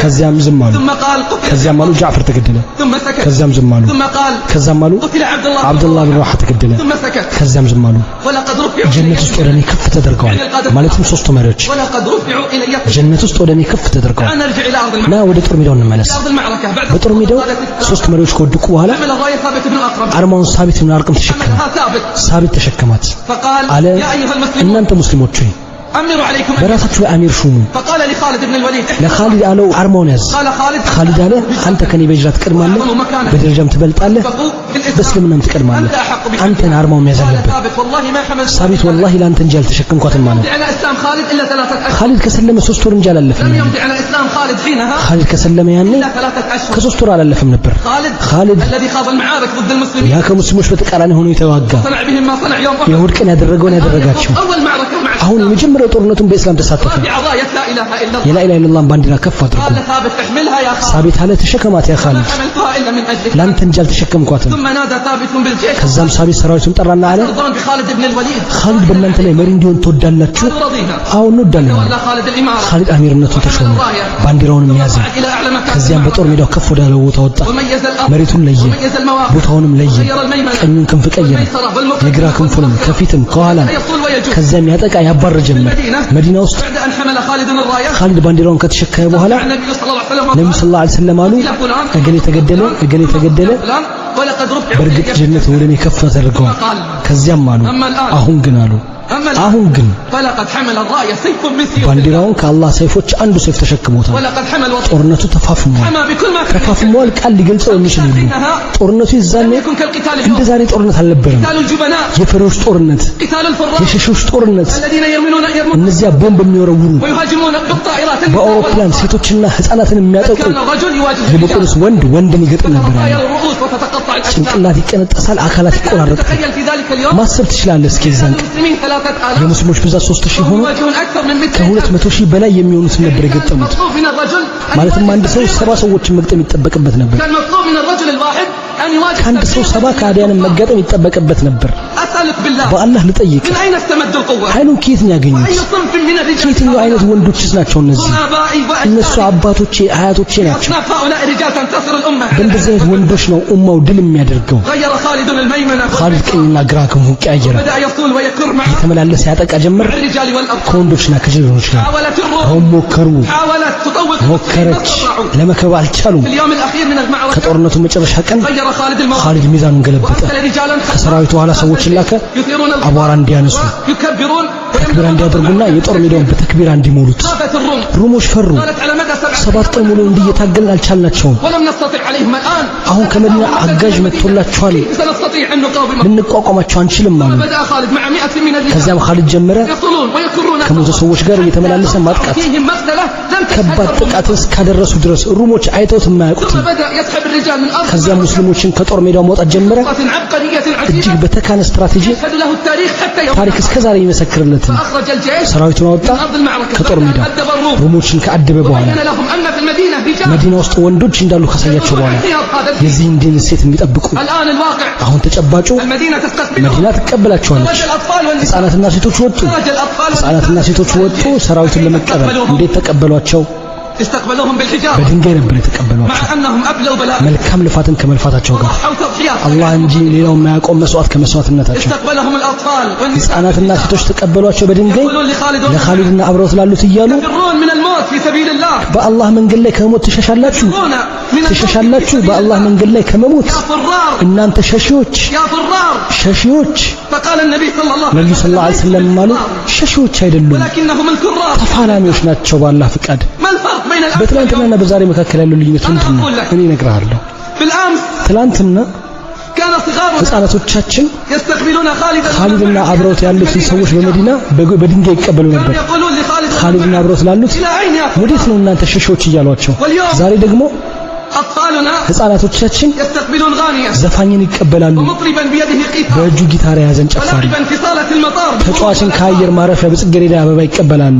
[SPEAKER 1] ከዚያም ዝም አሉ ከዚያም አሉ ጃዕፈር ተገደለ ከዚያም ዝም አሉ ከዚያም አሉ አብዱላህ ቢን ረዋሃ ተገደለ ከዚያም ዝም አሉ ጀነት ውስጥ ወደኔ ከፍ ተደርገዋል ማለትም ሶስቱ መሪዎች ጀነት ውስጥ ወደኔ ከፍ ተደርገዋል ና ወደ ጦር ሜዳው እንመለስ በጦር ሜዳው ሶስት መሪዎች ከወደቁ በኋላ አርማውን ሳቢት ብን አርቅም ተሸከመ ሳቢት ተሸከማት አለ እናንተ ሙስሊሞች ሆይ በራሳችሁ አሚር ሹሙ ለኻሊድ አለው አርማውን ያዝ ኻሊድ አለ አንተ ከኔ በጅራት ትቀድማለህ በደረጃም ትበልጣለህ በእስልምናም ትቀድማለህ አንተን አርማውን ያዝ አለበት ሳቢት ወላሂ ላንተ እንጂ አልተሸከምኳትም ማለት ኻሊድ ከሰለመ 3 ወር እንጂ አላለፈም ኻሊድ ከሰለመ ያኔ ከ3 ወር አላለፈም ነበር ኻሊድ ያ ከሙስሊሞች በተቃራኒ ሆኖ የተዋጋ የሁድ ቀን ያደረገውን ያደረጋቸው አሁን የመጀመሪያው ጦርነቱን በእስላም ተሳተፈ የላ ኢላሃ ኢላላህ ባንዲራ ከፍ አድርጎ ሳቢት አለ ተሸከማት ያ ኻሊድ ላንተ እንጂ አልተሸከምኳትም ከዛም ሳቢት ሰራዊቱን ጠራና አለ ኻሊድ በእናንተ ላይ መሪ እንዲሆን ትወዳላችሁ አሁን እንወዳለን ኻሊድ አሚርነቱን ተሾመ ባንዲራውንም ያዘ ከዚያም በጦር ሜዳው ከፍ ወዳለ ቦታ ወጣ መሬቱን ለየ ቦታውንም ለየ ቀኙን ክንፍ ቀየረ የግራ ክንፉንም ከፊትም ከኋላም ከዚያም ያጠቃ ያባረ ጀመረ መዲና ውስጥ ኻሊድ ባንዲራውን ከተሸከመ በኋላ ነብዩ ሰለላሁ ዐለይሂ ወሰለም አሉ እገሌ ተገደለ በርግጥ ጀነት ወደኔ ከፍ ተደርገዋል ከዚያም አሉ አሁን ግን ባንዲራውን ከአላህ ሰይፎች አንዱ ሰይፍ ተሸክሞታል ጦርነቱ ተፋፍሟል ቃል ሊገልጸው የሚችል ሁሉ ጦርነቱ ይዛኔ እንደ ዛሬ ጦርነት አልነበረም የፈሪዎች ጦርነት የሸሾች ጦርነት እነዚያ ቦምብ የሚወረውሩ በአውሮፕላን ሴቶችና ህፃናትን የሚያጠቁ የበቆሎስ ወንድን ይገጥም ነበር ጭንቅላት ይቀነጠሳል አካላት ይቆራረጣል ማሰብ ትችላለህ እስኪ ዛን የሙስሊሞች ብዛት 3000 ሆኖ ከ200 ሺህ በላይ የሚሆኑት ነበር የገጠሙት ማለትም አንድ ሰው 70 ሰዎችን መግጠም ይጠበቅበት ነበር
[SPEAKER 3] أن يواجه
[SPEAKER 1] كان سو سبا كاديان مغطم يتطبقበት ነበር
[SPEAKER 3] أسألك بالله
[SPEAKER 1] በአላህ ልጠይቅ
[SPEAKER 3] من أين استمد القوة
[SPEAKER 1] ኃይሉን ከየት ነው ያገኙት
[SPEAKER 3] أي صنف من الرجال
[SPEAKER 1] ከየትኛው አይነት ወንዶችስ ናቸው እነዚህ እነሱ አባቶቼ አያቶቼ ናቸው
[SPEAKER 3] أصناف هؤلاء الرجال تنتصر الأمة
[SPEAKER 1] በእንደዚህ አይነት ወንዶች ነው ኡማው ድል የሚያደርገው
[SPEAKER 3] غير خالد الميمنة
[SPEAKER 1] خالد ቀኝና ግራ ከሆነ ቀያየረ
[SPEAKER 3] بدأ يصول ويكر مع
[SPEAKER 1] የተመላለሰ ያጠቃ ጀመር
[SPEAKER 3] الرجال والأطفال
[SPEAKER 1] ከወንዶችና ከጀግኖች ጋር
[SPEAKER 3] حاولت الروم
[SPEAKER 1] አሁን ሞከሩ
[SPEAKER 3] حاولت تطوق
[SPEAKER 1] ሞከረች ለመከባ አልቻሉም
[SPEAKER 3] اليوم الأخير من المعركة
[SPEAKER 1] ከጦርነቱ መጨረሻ ቀን
[SPEAKER 3] غير خالد الموقف
[SPEAKER 1] خالد ሚዛኑን ገለበጠ
[SPEAKER 3] وأرسل رجالا
[SPEAKER 1] ከሰራዊቱ ኋላ ሰዎችን ላከ
[SPEAKER 3] يثيرون
[SPEAKER 1] አቧራ እንዲያነሱ
[SPEAKER 3] يكبرون
[SPEAKER 1] ተክቢራ እንዲያደርጉና የጦር ሜዳውን በተክቢራ እንዲሞሉት
[SPEAKER 3] خافت الروم
[SPEAKER 1] ሩሞች ፈሩ
[SPEAKER 3] قالت على مدى 7
[SPEAKER 1] ሰባት ቀን ሙሉ እንዲየታገልን አልቻልናቸውም
[SPEAKER 3] ولم نستطع عليهم الآن
[SPEAKER 1] አሁን ከመዲና አጋዥ መጥቶላቸዋል
[SPEAKER 3] سنستطيع أن نقاوم
[SPEAKER 1] ልንቋቋማቸው አንችልም አሉ
[SPEAKER 3] بدأ خالد مع 100 من الرجال
[SPEAKER 1] ከዚያም خالد ጀመረ
[SPEAKER 3] يصلون ويكرون
[SPEAKER 1] ከሞቱ ሰዎች ጋር እየተመላለሰ ማጥቃት
[SPEAKER 3] فيهم مقتلة لم
[SPEAKER 1] ከባድ ጥቃት እስካደረሱ ድረስ ሩሞች አይተውት የማያውቁት
[SPEAKER 3] ثم بدأ يسحب الرجال من أرض
[SPEAKER 1] ከዚያም ሙስሊሞችን ከጦር ሜዳው ማውጣት ጀመረ
[SPEAKER 3] عبقرية
[SPEAKER 1] እጅግ
[SPEAKER 3] عجيبة
[SPEAKER 1] በተካነ ስትራቴጂ
[SPEAKER 3] يشهد له التاريخ حتى يوم
[SPEAKER 1] ታሪክ እስከዛሬ ይመሰክርለታል
[SPEAKER 3] أخرج الجيش
[SPEAKER 1] ሰራዊቱን አወጣ
[SPEAKER 3] من أرض المعركة
[SPEAKER 1] ከጦር ሜዳ
[SPEAKER 3] أدب الروم
[SPEAKER 1] ሩሞችን ከአደበ በኋላ
[SPEAKER 3] وبين لهم أن في المدينة رجال
[SPEAKER 1] መዲና ውስጥ ወንዶች እንዳሉ ካሳያቸው በኋላ የዚህን ድል ሴት የሚጠብቁ
[SPEAKER 3] الآن الواقع
[SPEAKER 1] አሁን ተጨባጩ
[SPEAKER 3] المدينة تستقبل
[SPEAKER 1] መዲና ትቀበላቸዋለች
[SPEAKER 3] خرج الأطفال والنساء
[SPEAKER 1] ህፃናትና ሴቶች ወጡ
[SPEAKER 3] خرج الأطفال
[SPEAKER 1] ህፃናትና ሴቶች ወጡ ሰራዊቱን ለመቀበል እንዴት ተቀበሏቸው
[SPEAKER 3] استقبلوهم بالحجارة
[SPEAKER 1] በድንጋይ ነበር የተቀበሏቸው
[SPEAKER 3] مع أنهم أبلوا بلاء
[SPEAKER 1] መልካም ልፋትን ከመልፋታቸው ጋር
[SPEAKER 3] أو تضحيات
[SPEAKER 1] አላህ እንጂ ሌላው የማያቆም መስዋዕት ከመስዋዕትነታቸው
[SPEAKER 3] استقبلهم الأطفال والنساء
[SPEAKER 1] ህፃናትና ሴቶች ተቀበሏቸው በድንጋይ
[SPEAKER 3] يقولون لخالد
[SPEAKER 1] ለኻሊድና አብረውት ላሉት እያሉ
[SPEAKER 3] يفرون من الموت في سبيل الله
[SPEAKER 1] በአላህ መንገድ ላይ ከመሞት ትሸሻላችሁ
[SPEAKER 3] يفرون من الموت
[SPEAKER 1] ትሸሻላችሁ በአላህ መንገድ ላይ ከመሞት
[SPEAKER 3] يا فرار
[SPEAKER 1] እናንተ ሸሺዎች
[SPEAKER 3] يا فرار
[SPEAKER 1] ሸሺዎች
[SPEAKER 3] فقال النبي صلى الله
[SPEAKER 1] ነብዩ ሰለላሁ ዐለይሂ ወሰለም ማሉ ሸሺዎች አይደሉም
[SPEAKER 3] ولكنهم الكرار
[SPEAKER 1] ተፋላሚዎች ናቸው በአላህ ፍቃድ
[SPEAKER 3] ما الفرق بين الأمس
[SPEAKER 1] በትናንትናና በዛሬ መካከል ያለው ልዩነት ምንድን ነው እኔ እነግርሃለሁ
[SPEAKER 3] بالأمس
[SPEAKER 1] ትናንትና
[SPEAKER 3] كان صغار
[SPEAKER 1] ህፃናቶቻችን
[SPEAKER 3] يستقبلون خالدا
[SPEAKER 1] ኻሊድና አብረውት ያሉትን ሰዎች በመዲና በድንጋይ ይቀበሉ ነበር
[SPEAKER 3] يقولون لخالد
[SPEAKER 1] ኻሊድና አብረውት ላሉት
[SPEAKER 3] إلى أين يا
[SPEAKER 1] ወዴት ነው እናንተ ሸሺዎች እያሏቸው ዛሬ ደግሞ
[SPEAKER 3] أطفالنا
[SPEAKER 1] ህፃናቶቻችን
[SPEAKER 3] يستقبلون غانيا
[SPEAKER 1] ዘፋኝን ይቀበላሉ
[SPEAKER 3] ومطربا بيده قيثار
[SPEAKER 1] በእጁ ጊታር የያዘን ጨፋሪ
[SPEAKER 3] ولاعبا في صالة المطار
[SPEAKER 1] ተጫዋችን ከአየር ማረፊያ በጽጌረዳ አበባ ይቀበላሉ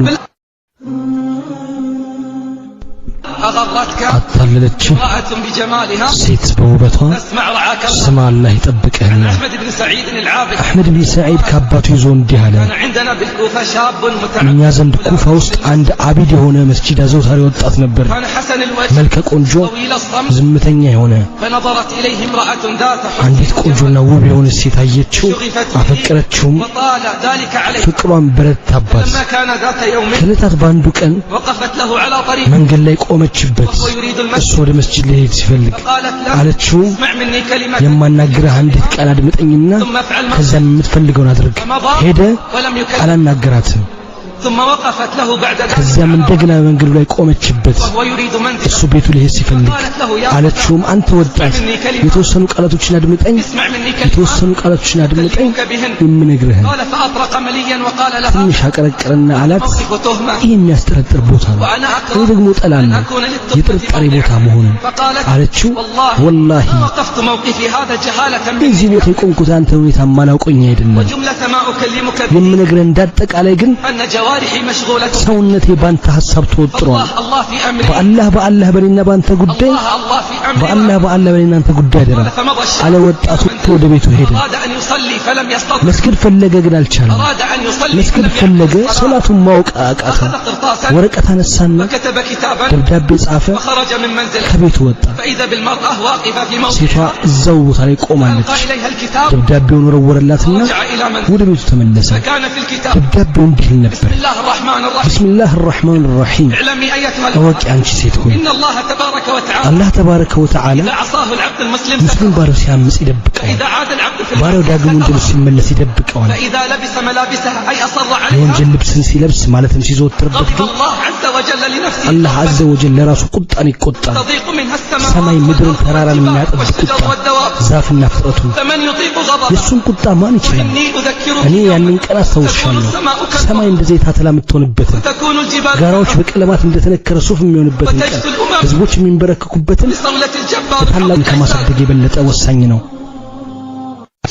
[SPEAKER 3] أغرتك
[SPEAKER 1] አታለለች
[SPEAKER 3] امرأة بجمالها
[SPEAKER 1] ሴት በውበቷ
[SPEAKER 3] اسمع رعاك الله
[SPEAKER 1] ስማ አላህ ይጠብቅህና
[SPEAKER 3] أحمد بن سعيد العابد
[SPEAKER 1] አህመድ ብን ሰዒድ ከአባቱ ይዞ እንዲህ አለ
[SPEAKER 3] كان عندنا بالكوفة شاب متعب
[SPEAKER 1] እኛ ዘንድ ኩፋ ውስጥ አንድ አቢድ የሆነ መስጂድ አዘውታሪ ወጣት ነበር
[SPEAKER 3] كان حسن الوجه
[SPEAKER 1] መልከ ቆንጆ
[SPEAKER 3] طويل الصمت
[SPEAKER 1] ዝምተኛ የሆነ
[SPEAKER 3] فنظرت إليه امرأة ذات
[SPEAKER 1] አንዲት
[SPEAKER 3] حسن
[SPEAKER 1] ቆንጆና ውብ የሆነች ሴት አየችው
[SPEAKER 3] شغفت
[SPEAKER 1] አፈቀረችውም
[SPEAKER 3] به وطال ذلك عليه
[SPEAKER 1] ፍቅሯን በረታባት
[SPEAKER 3] لما كان ذات يوم
[SPEAKER 1] ከዕለታት በአንዱ ቀን
[SPEAKER 3] وقفت له على طريق
[SPEAKER 1] መንገድ ላይ ቆመችበት
[SPEAKER 3] وهو يريد
[SPEAKER 1] እሱ
[SPEAKER 3] المسجد
[SPEAKER 1] ወደ መስጂድ ሊሄድ ሲፈልግ
[SPEAKER 3] فقالت له
[SPEAKER 1] አለችው
[SPEAKER 3] اسمع مني كلمة
[SPEAKER 1] የማናግርህ አንዲት ቃል አድምጠኝና
[SPEAKER 3] ثم افعل ما
[SPEAKER 1] ከዛም የምትፈልገውን አድርግ
[SPEAKER 3] فمضى
[SPEAKER 1] ሄደ
[SPEAKER 3] ولم يكلم
[SPEAKER 1] አላናገራትም
[SPEAKER 3] ثم وقفت له بعد ذلك
[SPEAKER 1] ከዚያም እንደገና መንገዱ ላይ ቆመችበት
[SPEAKER 3] وهو يريد منزل
[SPEAKER 1] እሱ ቤቱ ሊሄድ ሲፈልግ
[SPEAKER 3] قالت له يا
[SPEAKER 1] አለችውም አንተ ወጣት የተወሰኑ ቃላቶችን አድምጠኝ
[SPEAKER 3] اسمع مني كلمة
[SPEAKER 1] የተወሰኑ ቃላቶችን አድምጠኝ
[SPEAKER 3] أكلمك بهن
[SPEAKER 1] የምነግርህን
[SPEAKER 3] قال فأطرق مليا وقال لها
[SPEAKER 1] ትንሽ አቀረቀረና አላት
[SPEAKER 3] موقف تهمة
[SPEAKER 1] ይህ የሚያስጠረጥር ቦታ ነው
[SPEAKER 3] وأنا
[SPEAKER 1] እኔ
[SPEAKER 3] أكره
[SPEAKER 1] ደግሞ
[SPEAKER 3] أن
[SPEAKER 1] ጠላለሁ
[SPEAKER 3] أكون للتهمة
[SPEAKER 1] የጥርጣሬ ቦታ
[SPEAKER 3] موضعا
[SPEAKER 1] መሆኑን
[SPEAKER 3] فقالت
[SPEAKER 1] አለችው
[SPEAKER 3] والله
[SPEAKER 1] ወላሂ
[SPEAKER 3] ما وقفت موقفي هذا جهالة
[SPEAKER 1] እዚህ
[SPEAKER 3] مني
[SPEAKER 1] ቦታ የቆምኩት አንተ ሁኔታ ማላውቀኝ አይደለም
[SPEAKER 3] وجملة ما أكلمك به
[SPEAKER 1] የምነግርህ እንዳጠቃላይ ግን
[SPEAKER 3] أن جوارحي مشغولة
[SPEAKER 1] ሰውነቴ ባንተ ሐሳብ ተወጥሯል
[SPEAKER 3] الله في أمري
[SPEAKER 1] በአላህ በኔና ባንተ ጉዳይ
[SPEAKER 3] الله في أمري
[SPEAKER 1] በአላህ በኔና አንተ ጉዳይ አይደለም
[SPEAKER 3] فمضى الشاب
[SPEAKER 1] አለ ወጣቱ ወደ ቤቱ ሄደ
[SPEAKER 3] أراد أن يصلي فلم يستطع
[SPEAKER 1] መስጊድ ፈለገ ግን አልቻለም
[SPEAKER 3] أراد أن يصلي
[SPEAKER 1] መስጊድ
[SPEAKER 3] فلم
[SPEAKER 1] ፈለገ
[SPEAKER 3] يحفظ الصلاة.
[SPEAKER 1] ሶላቱን ማወቅ አቃተው
[SPEAKER 3] أخذ قرطاسا
[SPEAKER 1] ወረቀት አነሳና
[SPEAKER 3] وكتب كتابا
[SPEAKER 1] ደብዳቤ ጻፈ
[SPEAKER 3] وخرج من منزله
[SPEAKER 1] ከቤቱ ወጣ
[SPEAKER 3] فإذا بالمرأة واقفة في
[SPEAKER 1] ሴቷ
[SPEAKER 3] موضعها
[SPEAKER 1] እዛው ቦታ ላይ ቆማለች
[SPEAKER 3] ألقى إليها الكتاب
[SPEAKER 1] ደብዳቤውን ወረወረላትና
[SPEAKER 3] ورجع إلى منزله
[SPEAKER 1] ወደ ቤቱ ተመለሰ
[SPEAKER 3] فكان في الكتاب
[SPEAKER 1] ደብዳቤው እንዲህ ነበር
[SPEAKER 3] بسم الله الرحمن الرحيم
[SPEAKER 1] ቢስሚላህ الرحمن الرحيم
[SPEAKER 3] اعلمي أيتها
[SPEAKER 1] አወቂ አንቺ ሴት ሆይ
[SPEAKER 3] إن الله تبارك وتعالى
[SPEAKER 1] አላህ ተባረከ ወተዓላ
[SPEAKER 3] إذا عصاه العبد المسلم
[SPEAKER 1] ሙስሊም ባሪያው ሲያምጽ ይደብቀዋል
[SPEAKER 3] إذا عاد العبد في
[SPEAKER 1] ባሪያው ዳግም ወንጀል ሲመለስ ይደብቀዋል
[SPEAKER 3] فإذا لبس ملابسه أي أصر عليها
[SPEAKER 1] የወንጀል ልብስን ሲለብስ ማለትም ሲዘወትርበት
[SPEAKER 3] غضب
[SPEAKER 1] ግን
[SPEAKER 3] الله عز وجل لنفسه
[SPEAKER 1] አላህ አዘ ወጀል ለራሱ ቁጣን ይቆጣል
[SPEAKER 3] تضيق منها السماء
[SPEAKER 1] ሰማይ ምድርን ተራራን የሚያጠብ
[SPEAKER 3] والشجر
[SPEAKER 1] ቁጣ
[SPEAKER 3] والدواب
[SPEAKER 1] ዛፍና ፍጥረቱ
[SPEAKER 3] فمن يطيق غضبه
[SPEAKER 1] የሱን ቁጣ ማን ይችላል
[SPEAKER 3] إني أذكرك
[SPEAKER 1] እኔ ያንን ቀን አስታውሻለሁ ሰማይ እንደዚህ ታተላ የምትሆንበትን
[SPEAKER 3] تكون الجبال
[SPEAKER 1] ጋራዎች በቀለማት እንደተነከረ ሱፍ የሚሆንበትን ቀን ህዝቦች የሚንበረከኩበትን
[SPEAKER 3] بصولة الجبار
[SPEAKER 1] ታላቅ ከማሳደግ የበለጠ ወሳኝ ነው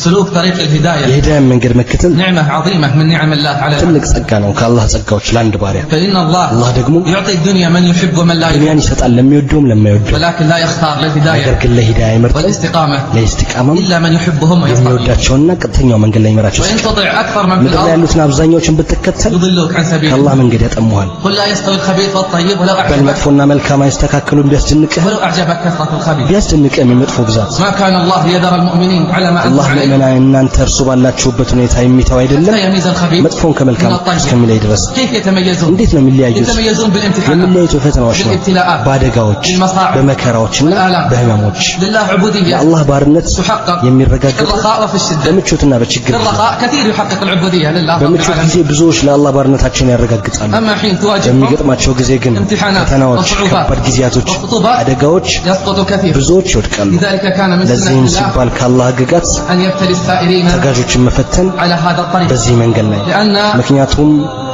[SPEAKER 3] سلوك طريق الهداية
[SPEAKER 1] የሂዳያ መንገድ መከተል
[SPEAKER 3] نعمة عظيمة من نعم الله على
[SPEAKER 1] ትልቅ ጸጋ ነው ከአላህ ጸጋዎች ለአንድ ባሪያ
[SPEAKER 3] فإن الله
[SPEAKER 1] ደግሞ
[SPEAKER 3] يعطي الدنيا من يحب ومن لا يحب
[SPEAKER 1] ዱንያን ይሰጣል ለሚወደውም ለማይወደው
[SPEAKER 3] ولكن لا يختار للهداية
[SPEAKER 1] ነገር ግን ለሂዳያ ይመርጣል
[SPEAKER 3] والاستقامة
[SPEAKER 1] ለኢስቲቃማ
[SPEAKER 3] إلا من يحبهم ويستقيم
[SPEAKER 1] የሚወዳቸውና ቀጥተኛው መንገድ ላይ ይመራቸው
[SPEAKER 3] وإن تطع أكثر من في
[SPEAKER 1] ምድር ላይ
[SPEAKER 3] الأرض
[SPEAKER 1] ያሉትን አብዛኛዎችን ብትከተል
[SPEAKER 3] يضلوك عن سبيل
[SPEAKER 1] ከአላህ መንገድ ያጠሙሃል
[SPEAKER 3] قل لا يستوي الخبيث والطيب ولو أعجبك
[SPEAKER 1] በመጥፎና መልካም አይስተካከሉም ቢያስደንቅህ
[SPEAKER 3] ولو أعجبك كثرة الخبيث
[SPEAKER 1] ቢያስደንቅህ የሚመጥፎ ብዛት
[SPEAKER 3] ما كان الله يذر المؤمنين على ما أنتم
[SPEAKER 1] አላህ
[SPEAKER 3] عليه
[SPEAKER 1] ለምን እናንተ እርሱ ባላችሁበት ሁኔታ የሚተው አይደለም
[SPEAKER 3] حتى يميز الخبيث
[SPEAKER 1] መጥፎን ከመልካም
[SPEAKER 3] من الطيب
[SPEAKER 1] እስከሚለይ ድረስ
[SPEAKER 3] كيف يتميزون
[SPEAKER 1] እንዴት ነው የሚለያዩት
[SPEAKER 3] يتميزون بالامتحانات
[SPEAKER 1] የሚለያዩት ፈተናዎች ነው
[SPEAKER 3] بالابتلاءات
[SPEAKER 1] በአደጋዎች
[SPEAKER 3] بالمصاعب
[SPEAKER 1] በመከራዎችና
[SPEAKER 3] والآلام
[SPEAKER 1] በህመሞች
[SPEAKER 3] لله عبودية
[SPEAKER 1] የአላህ ባርነት
[SPEAKER 3] تحقق في
[SPEAKER 1] የሚረጋገጥ
[SPEAKER 3] الرخاء وفي الشدة
[SPEAKER 1] በምቾትና በችግር
[SPEAKER 3] في الرخاء كثير يحقق العبودية لله رب
[SPEAKER 1] በምቾት ጊዜ
[SPEAKER 3] العالمين
[SPEAKER 1] ብዙዎች ለአላህ ባርነታቸውን ያረጋግጣሉ
[SPEAKER 3] أما حين تواجههم
[SPEAKER 1] በሚገጥማቸው ጊዜ ግን
[SPEAKER 3] امتحانات
[SPEAKER 1] ፈተናዎች
[SPEAKER 3] وصعوبات
[SPEAKER 1] ከባድ ጊዜያቶች
[SPEAKER 3] وخطوبات
[SPEAKER 1] አደጋዎች
[SPEAKER 3] يسقط كثير
[SPEAKER 1] ብዙዎች ይወድቃሉ
[SPEAKER 3] لذلك كان من سنة
[SPEAKER 1] ለዚህም
[SPEAKER 3] الله
[SPEAKER 1] ሲባል ከአላህ ህግጋት
[SPEAKER 3] أن يبتلي السائرين
[SPEAKER 1] ተጋጆችን መፈተን
[SPEAKER 3] على هذا الطريق
[SPEAKER 1] በዚህ መንገድ ላይ
[SPEAKER 3] لأن
[SPEAKER 1] ምክንያቱም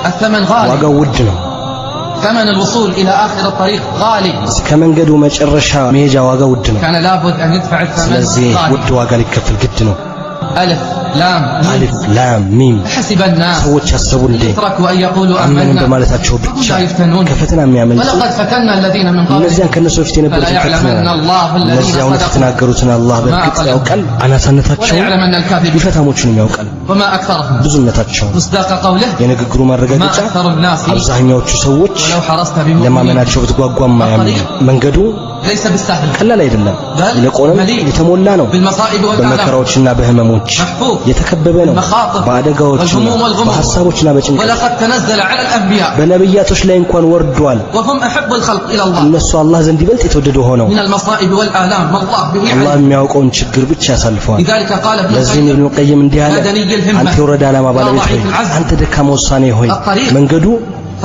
[SPEAKER 3] الثمن غالي
[SPEAKER 1] ዋጋው ውድ ነው
[SPEAKER 3] ثمن الوصول إلى آخر الطريق غالي
[SPEAKER 1] እስከ መንገዱ መጨረሻ መሄጃ ዋጋው ውድ ነው
[SPEAKER 3] كان لابد أن يدفع الثمن
[SPEAKER 1] ስለዚህ
[SPEAKER 3] غالي
[SPEAKER 1] ውድ ዋጋ ሊከፈል ግድ ነው
[SPEAKER 3] ألف لام ميم.
[SPEAKER 1] አሊፍ ላም ሚም
[SPEAKER 3] حسب الناس
[SPEAKER 1] ሰዎች ያሰቡ እንዴ
[SPEAKER 3] يتركوا أن يقولوا
[SPEAKER 1] አመንን
[SPEAKER 3] آمنا
[SPEAKER 1] በማለታቸው ብቻ
[SPEAKER 3] لا يفتنون
[SPEAKER 1] ከፈተና የሚያመልጡ
[SPEAKER 3] ولقد فتنا الذين من قبلهم
[SPEAKER 1] እነዚያን ከነሱ በፊት
[SPEAKER 3] فلا
[SPEAKER 1] የነበሩትን
[SPEAKER 3] يعلمن
[SPEAKER 1] ፈትነናል
[SPEAKER 3] الله الذين
[SPEAKER 1] እነዚያ እውነት
[SPEAKER 3] صدقوا
[SPEAKER 1] የተናገሩትን አላህ በእርግጥ ያውቃል አናሳነታቸውን
[SPEAKER 3] ويعلمن الكاذبين
[SPEAKER 1] ቢፈታሞቹንም ያውቃል
[SPEAKER 3] وما أكثرهم
[SPEAKER 1] ብዙነታቸውን
[SPEAKER 3] مصداق قوله
[SPEAKER 1] የንግግሩ
[SPEAKER 3] ما
[SPEAKER 1] ማረጋገጫ
[SPEAKER 3] أكثر الناس
[SPEAKER 1] አብዛኛዎቹ ሰዎች
[SPEAKER 3] ولو حرصت بمؤمنين
[SPEAKER 1] ለማመናቸው ብትጓጓም አያምኑ መንገዱ
[SPEAKER 3] ليس بالسهل
[SPEAKER 1] ቀላል አይደለም
[SPEAKER 3] بل
[SPEAKER 1] ይልቁንም
[SPEAKER 3] مليء
[SPEAKER 1] የተሞላ ነው
[SPEAKER 3] بالمصائب والآلام
[SPEAKER 1] በመከራዎችና በህመሞች
[SPEAKER 3] محفوف
[SPEAKER 1] የተከበበ ነው
[SPEAKER 3] بالمخاطر
[SPEAKER 1] በአደጋዎችና
[SPEAKER 3] والهموم والغموم
[SPEAKER 1] በሐሳቦችና በጭንቀት
[SPEAKER 3] ولقد تنزل على الأنبياء
[SPEAKER 1] በነብያቶች ላይ እንኳን ወርዷል
[SPEAKER 3] وهم أحب الخلق إلى الله
[SPEAKER 1] እነሱ አላህ ዘንድ ይበልጥ የተወደዱ ሆነው
[SPEAKER 3] من المصائب والآلام ما الله به
[SPEAKER 1] አላህ
[SPEAKER 3] عليم
[SPEAKER 1] የሚያውቀውን ችግር ብቻ ያሳልፈዋል
[SPEAKER 3] لذلك قال ابن
[SPEAKER 1] ለዚህም
[SPEAKER 3] القيم
[SPEAKER 1] ኢብኑ ቀይም እንዲህ አለ
[SPEAKER 3] مدني الهمة
[SPEAKER 1] አንተ የወረደ ዓላማ ባለቤት ሆይ አንተ ደካማ ውሳኔ ሆይ መንገዱ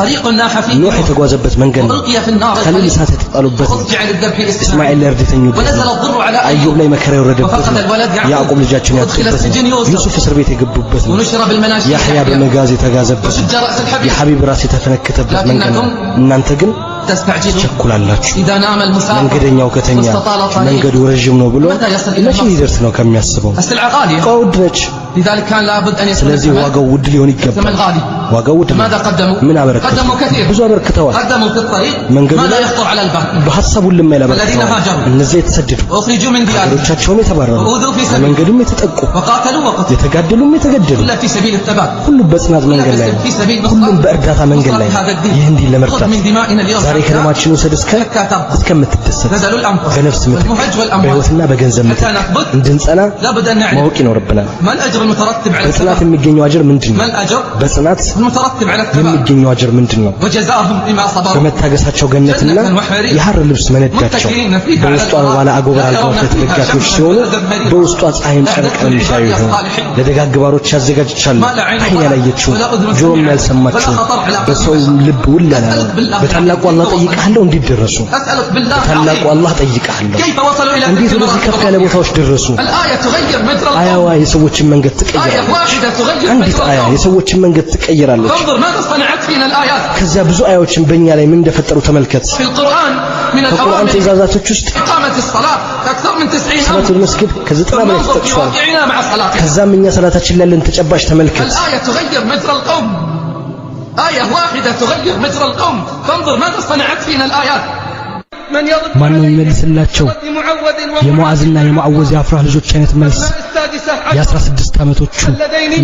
[SPEAKER 3] طريق الناح فيه
[SPEAKER 1] ኖህ የተጓዘበት መንገድ ነው
[SPEAKER 3] وألقي في النار
[SPEAKER 1] ከሊል እሳት የተጣሉበት ነው
[SPEAKER 3] وأضجع للذبح
[SPEAKER 1] እስማኤል ለእርድ የተኙበት
[SPEAKER 3] ونزل
[SPEAKER 1] ነው
[SPEAKER 3] الضر على
[SPEAKER 1] አዩብ
[SPEAKER 3] أيوب
[SPEAKER 1] ላይ መከራ የወረደበት
[SPEAKER 3] وفقد
[SPEAKER 1] ነው
[SPEAKER 3] الولد
[SPEAKER 1] ያዕቆብ ልጃቸውን
[SPEAKER 3] وادخل
[SPEAKER 1] ያጡበት
[SPEAKER 3] السجن
[SPEAKER 1] ነው
[SPEAKER 3] يوسف
[SPEAKER 1] ዩሱፍ እስር ቤት የገቡበት ነው
[SPEAKER 3] ونشر بالمناشير
[SPEAKER 1] ያህያ በመጋዝ የተጋዘበት ነው
[SPEAKER 3] وشج رأس الحبيب
[SPEAKER 1] የሐቢብ ራስ የተፈነከተበት መንገድ ነው እናንተ ግን
[SPEAKER 3] تستعجلون
[SPEAKER 1] ቸኩላላችሁ
[SPEAKER 3] إذا نام المسافر
[SPEAKER 1] መንገደኛው ከተኛ
[SPEAKER 3] واستطال طريق
[SPEAKER 1] መንገዱ ረጅም ነው ብሎ
[SPEAKER 3] متى يصل إلى
[SPEAKER 1] መቼ
[SPEAKER 3] المقصد
[SPEAKER 1] ሊደርስ ነው ከሚያስበው
[SPEAKER 3] السلعة غالية
[SPEAKER 1] ቀውድ ነች
[SPEAKER 3] لذلك كان لابد أن يكون
[SPEAKER 1] ስለዚህ
[SPEAKER 3] الثمن
[SPEAKER 1] ዋጋው ውድ ሊሆን ይገባል
[SPEAKER 3] ثمن غالي
[SPEAKER 1] ዋጋው ውድ ነው
[SPEAKER 3] ماذا قدموا؟
[SPEAKER 1] ምን አበረከቱ
[SPEAKER 3] قدموا كثير
[SPEAKER 1] ብዙ አበርክተዋል
[SPEAKER 3] قدموا في الطريق
[SPEAKER 1] መንገዱ
[SPEAKER 3] ما لا
[SPEAKER 1] ላይ
[SPEAKER 3] يخطر على البال
[SPEAKER 1] በሐሳቡን ለማይላ
[SPEAKER 3] الذين
[SPEAKER 1] በርክተዋል
[SPEAKER 3] هاجروا
[SPEAKER 1] እነዚያ የተሰደዱ
[SPEAKER 3] وأخرجوا من ديارهم
[SPEAKER 1] ሀገሮቻቸውን የተባረሩ
[SPEAKER 3] وأوذوا في سبيل
[SPEAKER 1] በመንገዱም የተጠቁ
[SPEAKER 3] وقاتلوا وقتلوا
[SPEAKER 1] የተጋደሉም የተገደሉ
[SPEAKER 3] كلها في سبيل الثبات
[SPEAKER 1] ሁሉም በጽናት መንገድ ላይ ነው
[SPEAKER 3] في سبيل
[SPEAKER 1] ሁሉም በእርዳታ መንገድ ላይ ነው
[SPEAKER 3] هذا الدين
[SPEAKER 1] ይህ እንዲህ
[SPEAKER 3] خذ
[SPEAKER 1] ለመርዳት
[SPEAKER 3] من دمائنا اليوم
[SPEAKER 1] ዛሬ ከደማችን ውሰድ እስከምትደሰት
[SPEAKER 3] بذلوا الأنفس
[SPEAKER 1] በነፍስ ምትክ
[SPEAKER 3] والمهج والأموال
[SPEAKER 1] በህይወትና በገንዘብ ምትክ
[SPEAKER 3] حتى نثبت
[SPEAKER 1] እንድንጸና
[SPEAKER 3] لابد أن نعلم
[SPEAKER 1] ማወቅ ይኖርብናል
[SPEAKER 3] ما الأجر المترتب على
[SPEAKER 1] በጽናት
[SPEAKER 3] الثبات
[SPEAKER 1] የሚገኘው አጅር ምንድን
[SPEAKER 3] ما
[SPEAKER 1] ነው
[SPEAKER 3] الأجر
[SPEAKER 1] በጽናት
[SPEAKER 3] المترتب على الثبات
[SPEAKER 1] የሚገኘው አጅር ምንድን ነው
[SPEAKER 3] وجزاهم بما صبروا
[SPEAKER 1] በመታገሳቸው ገነትና የሐር ልብስ መነዳቸው በውስጧ ባለ አጎበር አልጋዎች ተደጋፊዎች ሲሆኑ በውስጧ ፀሐይም ጨረቃም የሚታዩ ይሆኑ ለደጋግ ባሮች ያዘጋጅቻለሁ አይን ያላየችው ጆሮም ያልሰማችው በሰው ልብ ውል ያላለው በታላቁ አላህ ጠይቃለሁ እንዲደረሱ
[SPEAKER 3] أسألك بالله
[SPEAKER 1] ታላቁ አላህ ጠይቃለሁ
[SPEAKER 3] كيف وصلوا إلى
[SPEAKER 1] እንዴት ወደዚህ ከፍ ያለ ቦታዎች ደረሱ
[SPEAKER 3] الآية تغير مجرى
[SPEAKER 1] አያዋ
[SPEAKER 3] القوم
[SPEAKER 1] የሰዎችን መንገድ
[SPEAKER 3] آية
[SPEAKER 1] ትቀይራለች
[SPEAKER 3] واحدة تغير
[SPEAKER 1] አንዲት
[SPEAKER 3] مجرى
[SPEAKER 1] አያ
[SPEAKER 3] القوم
[SPEAKER 1] የሰዎችን መንገድ ትቀይራለች
[SPEAKER 3] فانظر ماذا صنعت فينا الآيات
[SPEAKER 1] ከዚያ ብዙ አያዎችን በእኛ ላይ ምን እንደፈጠሩ ተመልከት
[SPEAKER 3] في القرآن من
[SPEAKER 1] ከቁርአን
[SPEAKER 3] الأوامر
[SPEAKER 1] ትእዛዛቶች ውስጥ
[SPEAKER 3] إقامة الصلاة أكثر من 90 أمر
[SPEAKER 1] ሰላቱል መስጊድ ከ90 በላይ
[SPEAKER 3] فانظر في
[SPEAKER 1] ተጠቅሷል
[SPEAKER 3] واقعنا مع صلاتنا
[SPEAKER 1] ከዛም እኛ ሰላታችን ላይ ያለን ተጨባጭ ተመልከት
[SPEAKER 3] الآية تغير مجرى القوم آية واحدة تغير مجرى القوم فانظر ماذا صنعت فينا الآيات من يرد
[SPEAKER 1] ማን ነው የሚመልስላቸው
[SPEAKER 3] معوذ
[SPEAKER 1] የሙዓዝና የሙዓወዝ የአፍራህ ልጆች አይነት መልስ
[SPEAKER 3] السادسة
[SPEAKER 1] የ16 ዓመቶቹ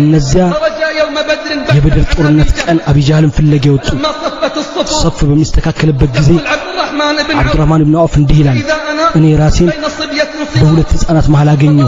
[SPEAKER 1] እነዚያ
[SPEAKER 3] خرج يوم بدر
[SPEAKER 1] የበድር ጦርነት ቀን አቢጃህልን ፍለጋ የወጡ
[SPEAKER 3] ما صفت الصفوف
[SPEAKER 1] ሰፍ በሚስተካከልበት ጊዜ
[SPEAKER 3] عبد الرحمن بن عوف
[SPEAKER 1] አብዱራህማን ኢብኑ አውፍ እንዲህ ይላል እኔ ራሴን
[SPEAKER 3] بين صبية
[SPEAKER 1] በሁለት ህፃናት መሃል አገኘሁ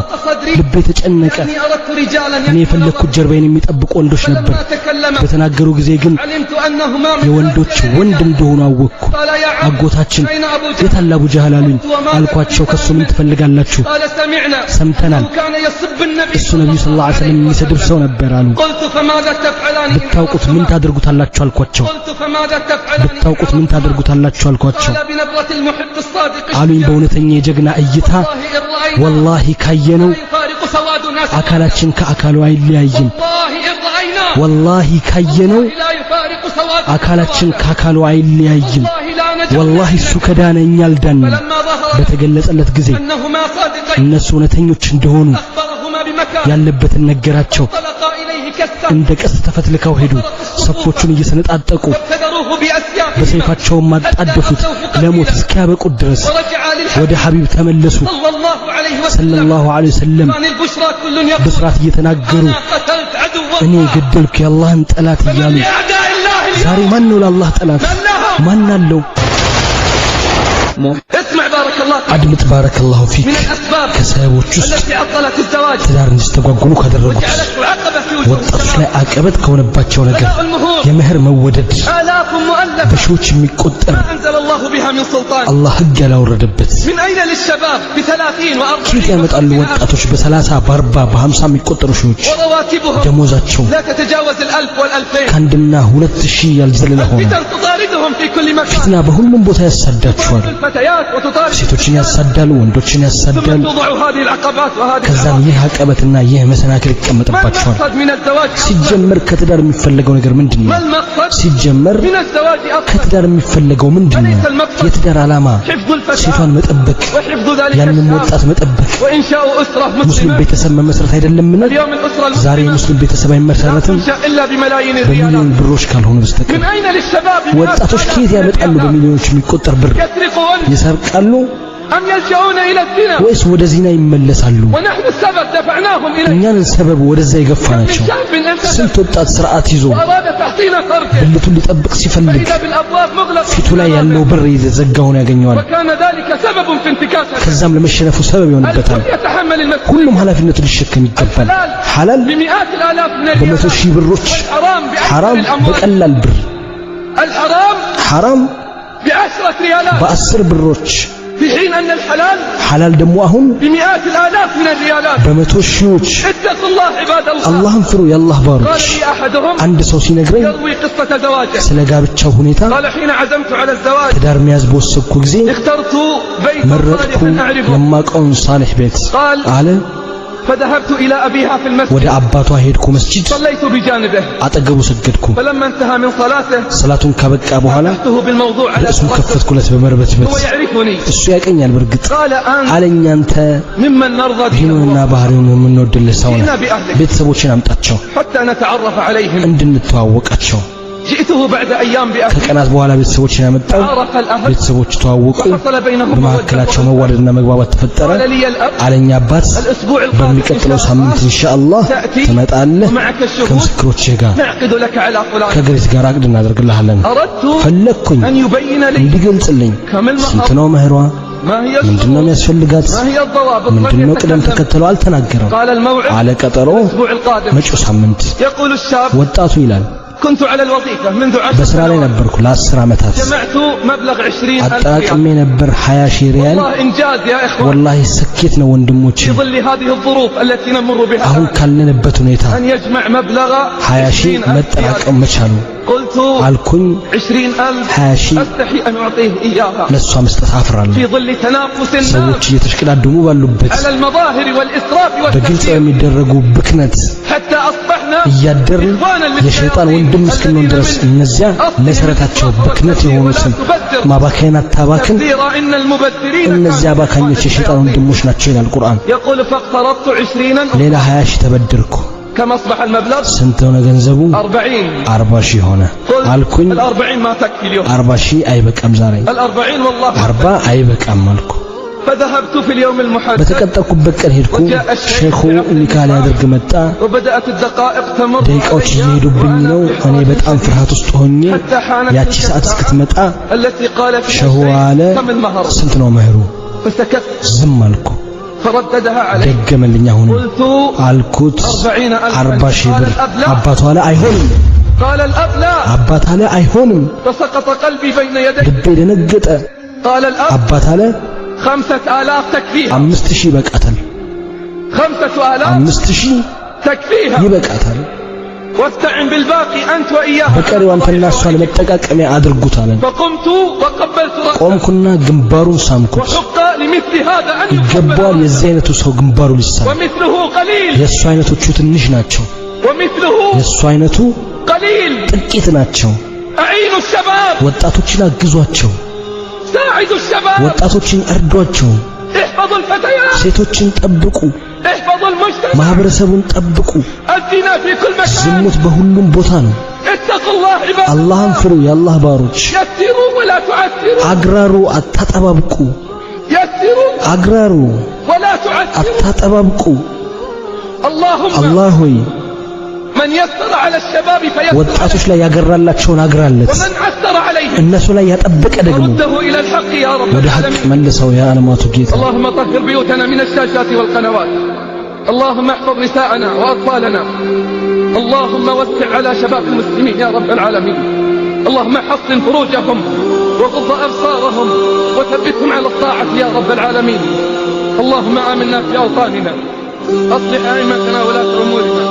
[SPEAKER 1] ልቤ ተጨነቀ
[SPEAKER 3] إني أردت رجالا
[SPEAKER 1] እኔ የፈለኩት ጀርባዬን የሚጠብቁ ወንዶች ነበር
[SPEAKER 3] فلما تكلم
[SPEAKER 1] በተናገሩ ጊዜ ግን
[SPEAKER 3] علمت أنهما من
[SPEAKER 1] የወንዶች ወንድ እንደሆኑ አወቅኩ
[SPEAKER 3] قال يا عبد
[SPEAKER 1] አጎታችን
[SPEAKER 3] أين أبو جهل
[SPEAKER 1] የታላ አቡ ጀህል አሉኝ አልኳቸው ከሱ ምን ትፈልጋላችሁ
[SPEAKER 3] قال سمعنا
[SPEAKER 1] ሰምተናል
[SPEAKER 3] كان يسب النبي
[SPEAKER 1] እሱ ነብዩ ሰለላሁ ዐለይሂ ወሰለም የሚሰድብ ሰው ነበር አሉ
[SPEAKER 3] قلت فماذا تفعلان
[SPEAKER 1] ብታውቁት ምን ታደርጉታላችሁ አልኳቸው
[SPEAKER 3] قلت فماذا تفعلان
[SPEAKER 1] ብታውቁት ምን ታደርጉታላችሁ አልኳቸው
[SPEAKER 3] قال بنظرة المحب الصادق
[SPEAKER 1] አሉኝ በእውነተኛ የጀግና እይታ
[SPEAKER 3] والله إن رأينا
[SPEAKER 1] ወላሂ ካየነው
[SPEAKER 3] لا يفارق سواد ناس
[SPEAKER 1] አካላችን ከአካሉ አይለያይም
[SPEAKER 3] والله إن رأينا
[SPEAKER 1] ወላሂ ካየነው
[SPEAKER 3] لا يفارق سواد
[SPEAKER 1] አካላችን ከአካሉ አይለያይም
[SPEAKER 3] والله لا نجد
[SPEAKER 1] ወላሂ እሱ ከዳነ እኛ አልዳንም
[SPEAKER 3] فلما ظهر
[SPEAKER 1] በተገለጸለት ጊዜ
[SPEAKER 3] أنهما صادقين
[SPEAKER 1] እነሱ እውነተኞች እንደሆኑ
[SPEAKER 3] أخبرهما بما
[SPEAKER 1] ያለበትን ነገራቸው። እንደ ቀስት ተፈትልከው ሄዱ። ሰፎቹን እየሰነጣጠቁ በሰይፋቸው ማጣደፉት ለሞት እስኪያበቁት ድረስ ወደ ሐቢብ ተመለሱ ሰለላሁ ዐለይሂ ወሰለም በስራት እየተናገሩ እኔ ገደልኩ የአላህን ጠላት እያሉ። ዛሬ ማን ነው ለአላህ ጠላት? ማን አለው? አድምጥ ባረከላሁ ፊክ። ከሰበቦች ውስጥ ትዳር እንዲስተጓጎሉ ካደረጉት ወጣቶች ላይ አቀበት ከሆነባቸው ነገር የመህር መወደድ፣ በሺዎች የሚቆጠር አላህ ሕግ ያላወረደበት ኬት ያመጣሉ ወጣቶች በ30 በ40 በ50 የሚቆጠሩ ሺዎች ደሞዛቸው ከአንድና 2000 ያልዘለለ ሆነ። ፊትና በሁሉም ቦታ ያሳዳቸዋል። ሴቶችን ያሳዳሉ፣ ወንዶችን ያሳዳሉ። ከዛም ይህ አቀበትና ይህ መሰናክል ይቀመጥባቸዋል። ሲጀመር ከትዳር የሚፈለገው ነገር ምንድነው? ሲጀመር ከትዳር የሚፈለገው ምንድነው? የትዳር ዓላማ ሴቷን መጠበቅ፣ ያንን ወጣት መጠበቅ፣ ሙስሊም ቤተሰብ መመስረት አይደለምን? ዛሬ ሙስሊም ቤተሰብ አይመሰረትም በሚሊዮን ብሮች ካልሆነ በስተቀር። ወጣቶች ከየት ያመጣሉ በሚሊዮኖች የሚቆጠር ብር? ይሰርቃሉ ወይስ ወደ ዚና ይመለሳሉ? እኛን ሰበብ ወደዛ ይገፋናቸው። ስንት ወጣት ስርዓት ይዞ ብልቱን ሊጠብቅ ሲፈልግ ፊቱ ላይ ያለው በር የተዘጋውን ያገኘዋል። ከዛም ለመሸነፉ ሰበብ ይሆንበታል። ሁሉም ኃላፊነቱን ሊሸከም ይገባል። ሐላል በመቶ ሺህ ብሮች፣ ሐራም በቀላል ብር። ሐራም በ10 ብሮች ሐላል ደግሞ አሁን በመቶ ሺዎች። አላህን ፍሩ የአላህ ባሮች። አንድ ሰው ሲነግረኝ ስለ ጋብቻው ሁኔታ ትዳር መያዝ በወሰንኩ ጊዜ መረጥኩ የማውቀውን ሳሊህ ቤት አለ።
[SPEAKER 3] فذهبت إلى أبيها في المسجد
[SPEAKER 1] ወደ አባቷ ሄድኩ መስጂድ
[SPEAKER 3] صليت بجانبه
[SPEAKER 1] አጠገቡ ሰገድኩ።
[SPEAKER 3] فلما انتهى من صلاته
[SPEAKER 1] ሰላቱን ካበቃ በኋላ እሱን ከፈትኩለት በመርበትበት። እሱ ያቀኛል በርግጥ አለኝ አንተ
[SPEAKER 3] ممن نرضى
[SPEAKER 1] ዲኑና ባህሪውን የምንወድልህ ሰው ነህ። ቤተሰቦችን አምጣቸው
[SPEAKER 3] حتى نتعرف عليهم
[SPEAKER 1] እንድንተዋወቃቸው።
[SPEAKER 3] جئته بعد أيام بأهله
[SPEAKER 1] ከቀናት በኋላ ቤተሰቦችን ያመጣው። ቤተሰቦች ተዋወቁ። በመካከላቸው መዋደድና መግባባት ተፈጠረ። አለኝ አባት በሚቀጥለው ሳምንት ኢንሻአላህ ትመጣለህ ከምስክሮችህ ጋር ከግሬት ጋር አቅድ እናደርግልሃለን። ፈለኩኝ እንዲገልጽልኝ ስንት ነው መህሯ፣ ምንድነው የሚያስፈልጋት፣ ምንድነው ቅደም ተከተለው አልተናገረም። አለ ቀጠሮ መጪው ሳምንት። ወጣቱ ይላል
[SPEAKER 3] كنت على الوظيفة منذ 10
[SPEAKER 1] በስራ ላይ ነበርኩ ለ10 ዓመታት።
[SPEAKER 3] جمعت مبلغ 20,000
[SPEAKER 1] አጠራቅሜ ነበር 20,000 ሪያል።
[SPEAKER 3] والله إنجاز يا إخوان
[SPEAKER 1] والله ስኬት ነው ወንድሞቼ።
[SPEAKER 3] في ظل هذه الظروف التي نمر بها
[SPEAKER 1] አሁን ካለንበት ሁኔታ
[SPEAKER 3] أن يجمع مبلغ
[SPEAKER 1] 20,000 መጠራቀም መቻሉ።
[SPEAKER 3] قلت
[SPEAKER 1] አልኩኝ
[SPEAKER 3] 20,000 أستحي أن أعطيه إياها
[SPEAKER 1] ለሷ መስጠት አፍራለሁ።
[SPEAKER 3] في ظل تنافس
[SPEAKER 1] ሰዎች እየተሽቀዳደሙ ባሉበት
[SPEAKER 3] على المظاهر والإسراف
[SPEAKER 1] በግልጽ
[SPEAKER 3] والتفكير
[SPEAKER 1] የሚደረጉ ብክነት
[SPEAKER 3] حتى أصبحنا
[SPEAKER 1] እያደርን የሸይጣን ወንድም እስክንሆን ድረስ እነዚያ መሰረታቸው ብክነት የሆኑትን ማባከን አታባክን፣ እነዚያ ባካኞች የሸይጣን ወንድሞች ናቸው ይላል ቁርአን።
[SPEAKER 3] يقول فاقترضت 20
[SPEAKER 1] ሌላ 20,000 ተበደርኩ።
[SPEAKER 3] كم أصبح المبلغ؟
[SPEAKER 1] ስንት ሆነ ገንዘቡ? 40,000 ሆነ። አልኩኝ
[SPEAKER 3] 40 ما تكفي اليوم
[SPEAKER 1] 40,000 አይበቃም ዛሬ
[SPEAKER 3] 40 والله
[SPEAKER 1] 40 አይበቃም አልኩ።
[SPEAKER 3] فذهبت في اليوم المحدد
[SPEAKER 1] በተቀጠርኩበት ቀን ሄድኩ። ሼኹ ኒካህ ሊያደርግ መጣ።
[SPEAKER 3] وبدأت الدقائق تمر
[SPEAKER 1] ደቂቃዎች እየሄዱብኝ ነው። እኔ በጣም ፍርሃት ውስጥ ሆኜ ያቺ ሰዓት እስክትመጣ
[SPEAKER 3] التي قال
[SPEAKER 1] ሼኹ አለ
[SPEAKER 3] كم المهر؟
[SPEAKER 1] ስንት ነው መህሩ?
[SPEAKER 3] فسكت
[SPEAKER 1] ዝም አልኩ።
[SPEAKER 3] فرددها عليه
[SPEAKER 1] ደገመልኝ። አሁን
[SPEAKER 3] قلت
[SPEAKER 1] አልኩት
[SPEAKER 3] 40,000
[SPEAKER 1] ብር። አባቷ አለ አይሆንም።
[SPEAKER 3] قال الأب لا
[SPEAKER 1] አባት አለ አይሆንም።
[SPEAKER 3] فسقط قلبي بين يديه
[SPEAKER 1] ልቤ ደነገጠ።
[SPEAKER 3] قال الأب
[SPEAKER 1] አባት አለ
[SPEAKER 3] 5,000 تكفيها
[SPEAKER 1] 5,000 ይበቃታል።
[SPEAKER 3] 5,000
[SPEAKER 1] 5,000
[SPEAKER 3] تكفيها
[SPEAKER 1] ይበቃታል።
[SPEAKER 3] واستعن بالباقي أنت وإياها
[SPEAKER 1] በቀሪው አንተና እሷ ለመጠቃቀሚያ አድርጉት አለ።
[SPEAKER 3] فقمت وقبلت رأسه
[SPEAKER 1] ቆምኩና ግንባሩን ሳምኩት።
[SPEAKER 3] وحق لمثل هذا أن
[SPEAKER 1] ይገባዋል የዚህ አይነቱ ሰው ግንባሩ ሊሳም።
[SPEAKER 3] ومثله قليل
[SPEAKER 1] የእሱ አይነቶቹ ትንሽ ናቸው።
[SPEAKER 3] ومثله
[SPEAKER 1] የእሱ አይነቱ
[SPEAKER 3] قليل
[SPEAKER 1] ጥቂት ናቸው።
[SPEAKER 3] أعينوا الشباب
[SPEAKER 1] ወጣቶችን አግዟቸው።
[SPEAKER 3] ساعدوا الشباب
[SPEAKER 1] ወጣቶችን እርዷቸው።
[SPEAKER 3] احفظوا الفتيات
[SPEAKER 1] ሴቶችን ጠብቁ።
[SPEAKER 3] احفظوا
[SPEAKER 1] ማህበረሰቡን ጠብቁ።
[SPEAKER 3] الزنا في كل مكان.
[SPEAKER 1] ዝሙት በሁሉም ቦታ ነው።
[SPEAKER 3] اتقوا الله عباد الله.
[SPEAKER 1] አላህን ፍሩ የአላህ ባሮች።
[SPEAKER 3] يسروا ولا تعسروا.
[SPEAKER 1] አግራሩ አታጠባብቁ።
[SPEAKER 3] يسروا
[SPEAKER 1] አግራሩ
[SPEAKER 3] ولا تعسروا.
[SPEAKER 1] አታጠባብቁ።
[SPEAKER 3] اللهم
[SPEAKER 1] አላህ ሆይ
[SPEAKER 3] من يسر على الشباب فيسر
[SPEAKER 1] ወጣቶች ላይ ያገራላቸውን አግራለት፣
[SPEAKER 3] ومن عسر عليه
[SPEAKER 1] እነሱ ላይ ያጠበቀ ደግሞ
[SPEAKER 3] رده إلى الحق يا رب
[SPEAKER 1] ወደ ሐቅ
[SPEAKER 3] العالمين.
[SPEAKER 1] መልሰው ያ ዓለማቱ ጌታ።
[SPEAKER 3] اللهم طهر بيوتنا من الشاشات والقنوات. اللهم احفظ نساءنا وأطفالنا. اللهم وسع على شباب المسلمين يا رب العالمين. اللهم حصن فروجهم وغض أبصارهم وثبتهم على الطاعة يا رب العالمين. اللهم آمنا في أوطاننا. أصلح أئمتنا ولاة أمورنا.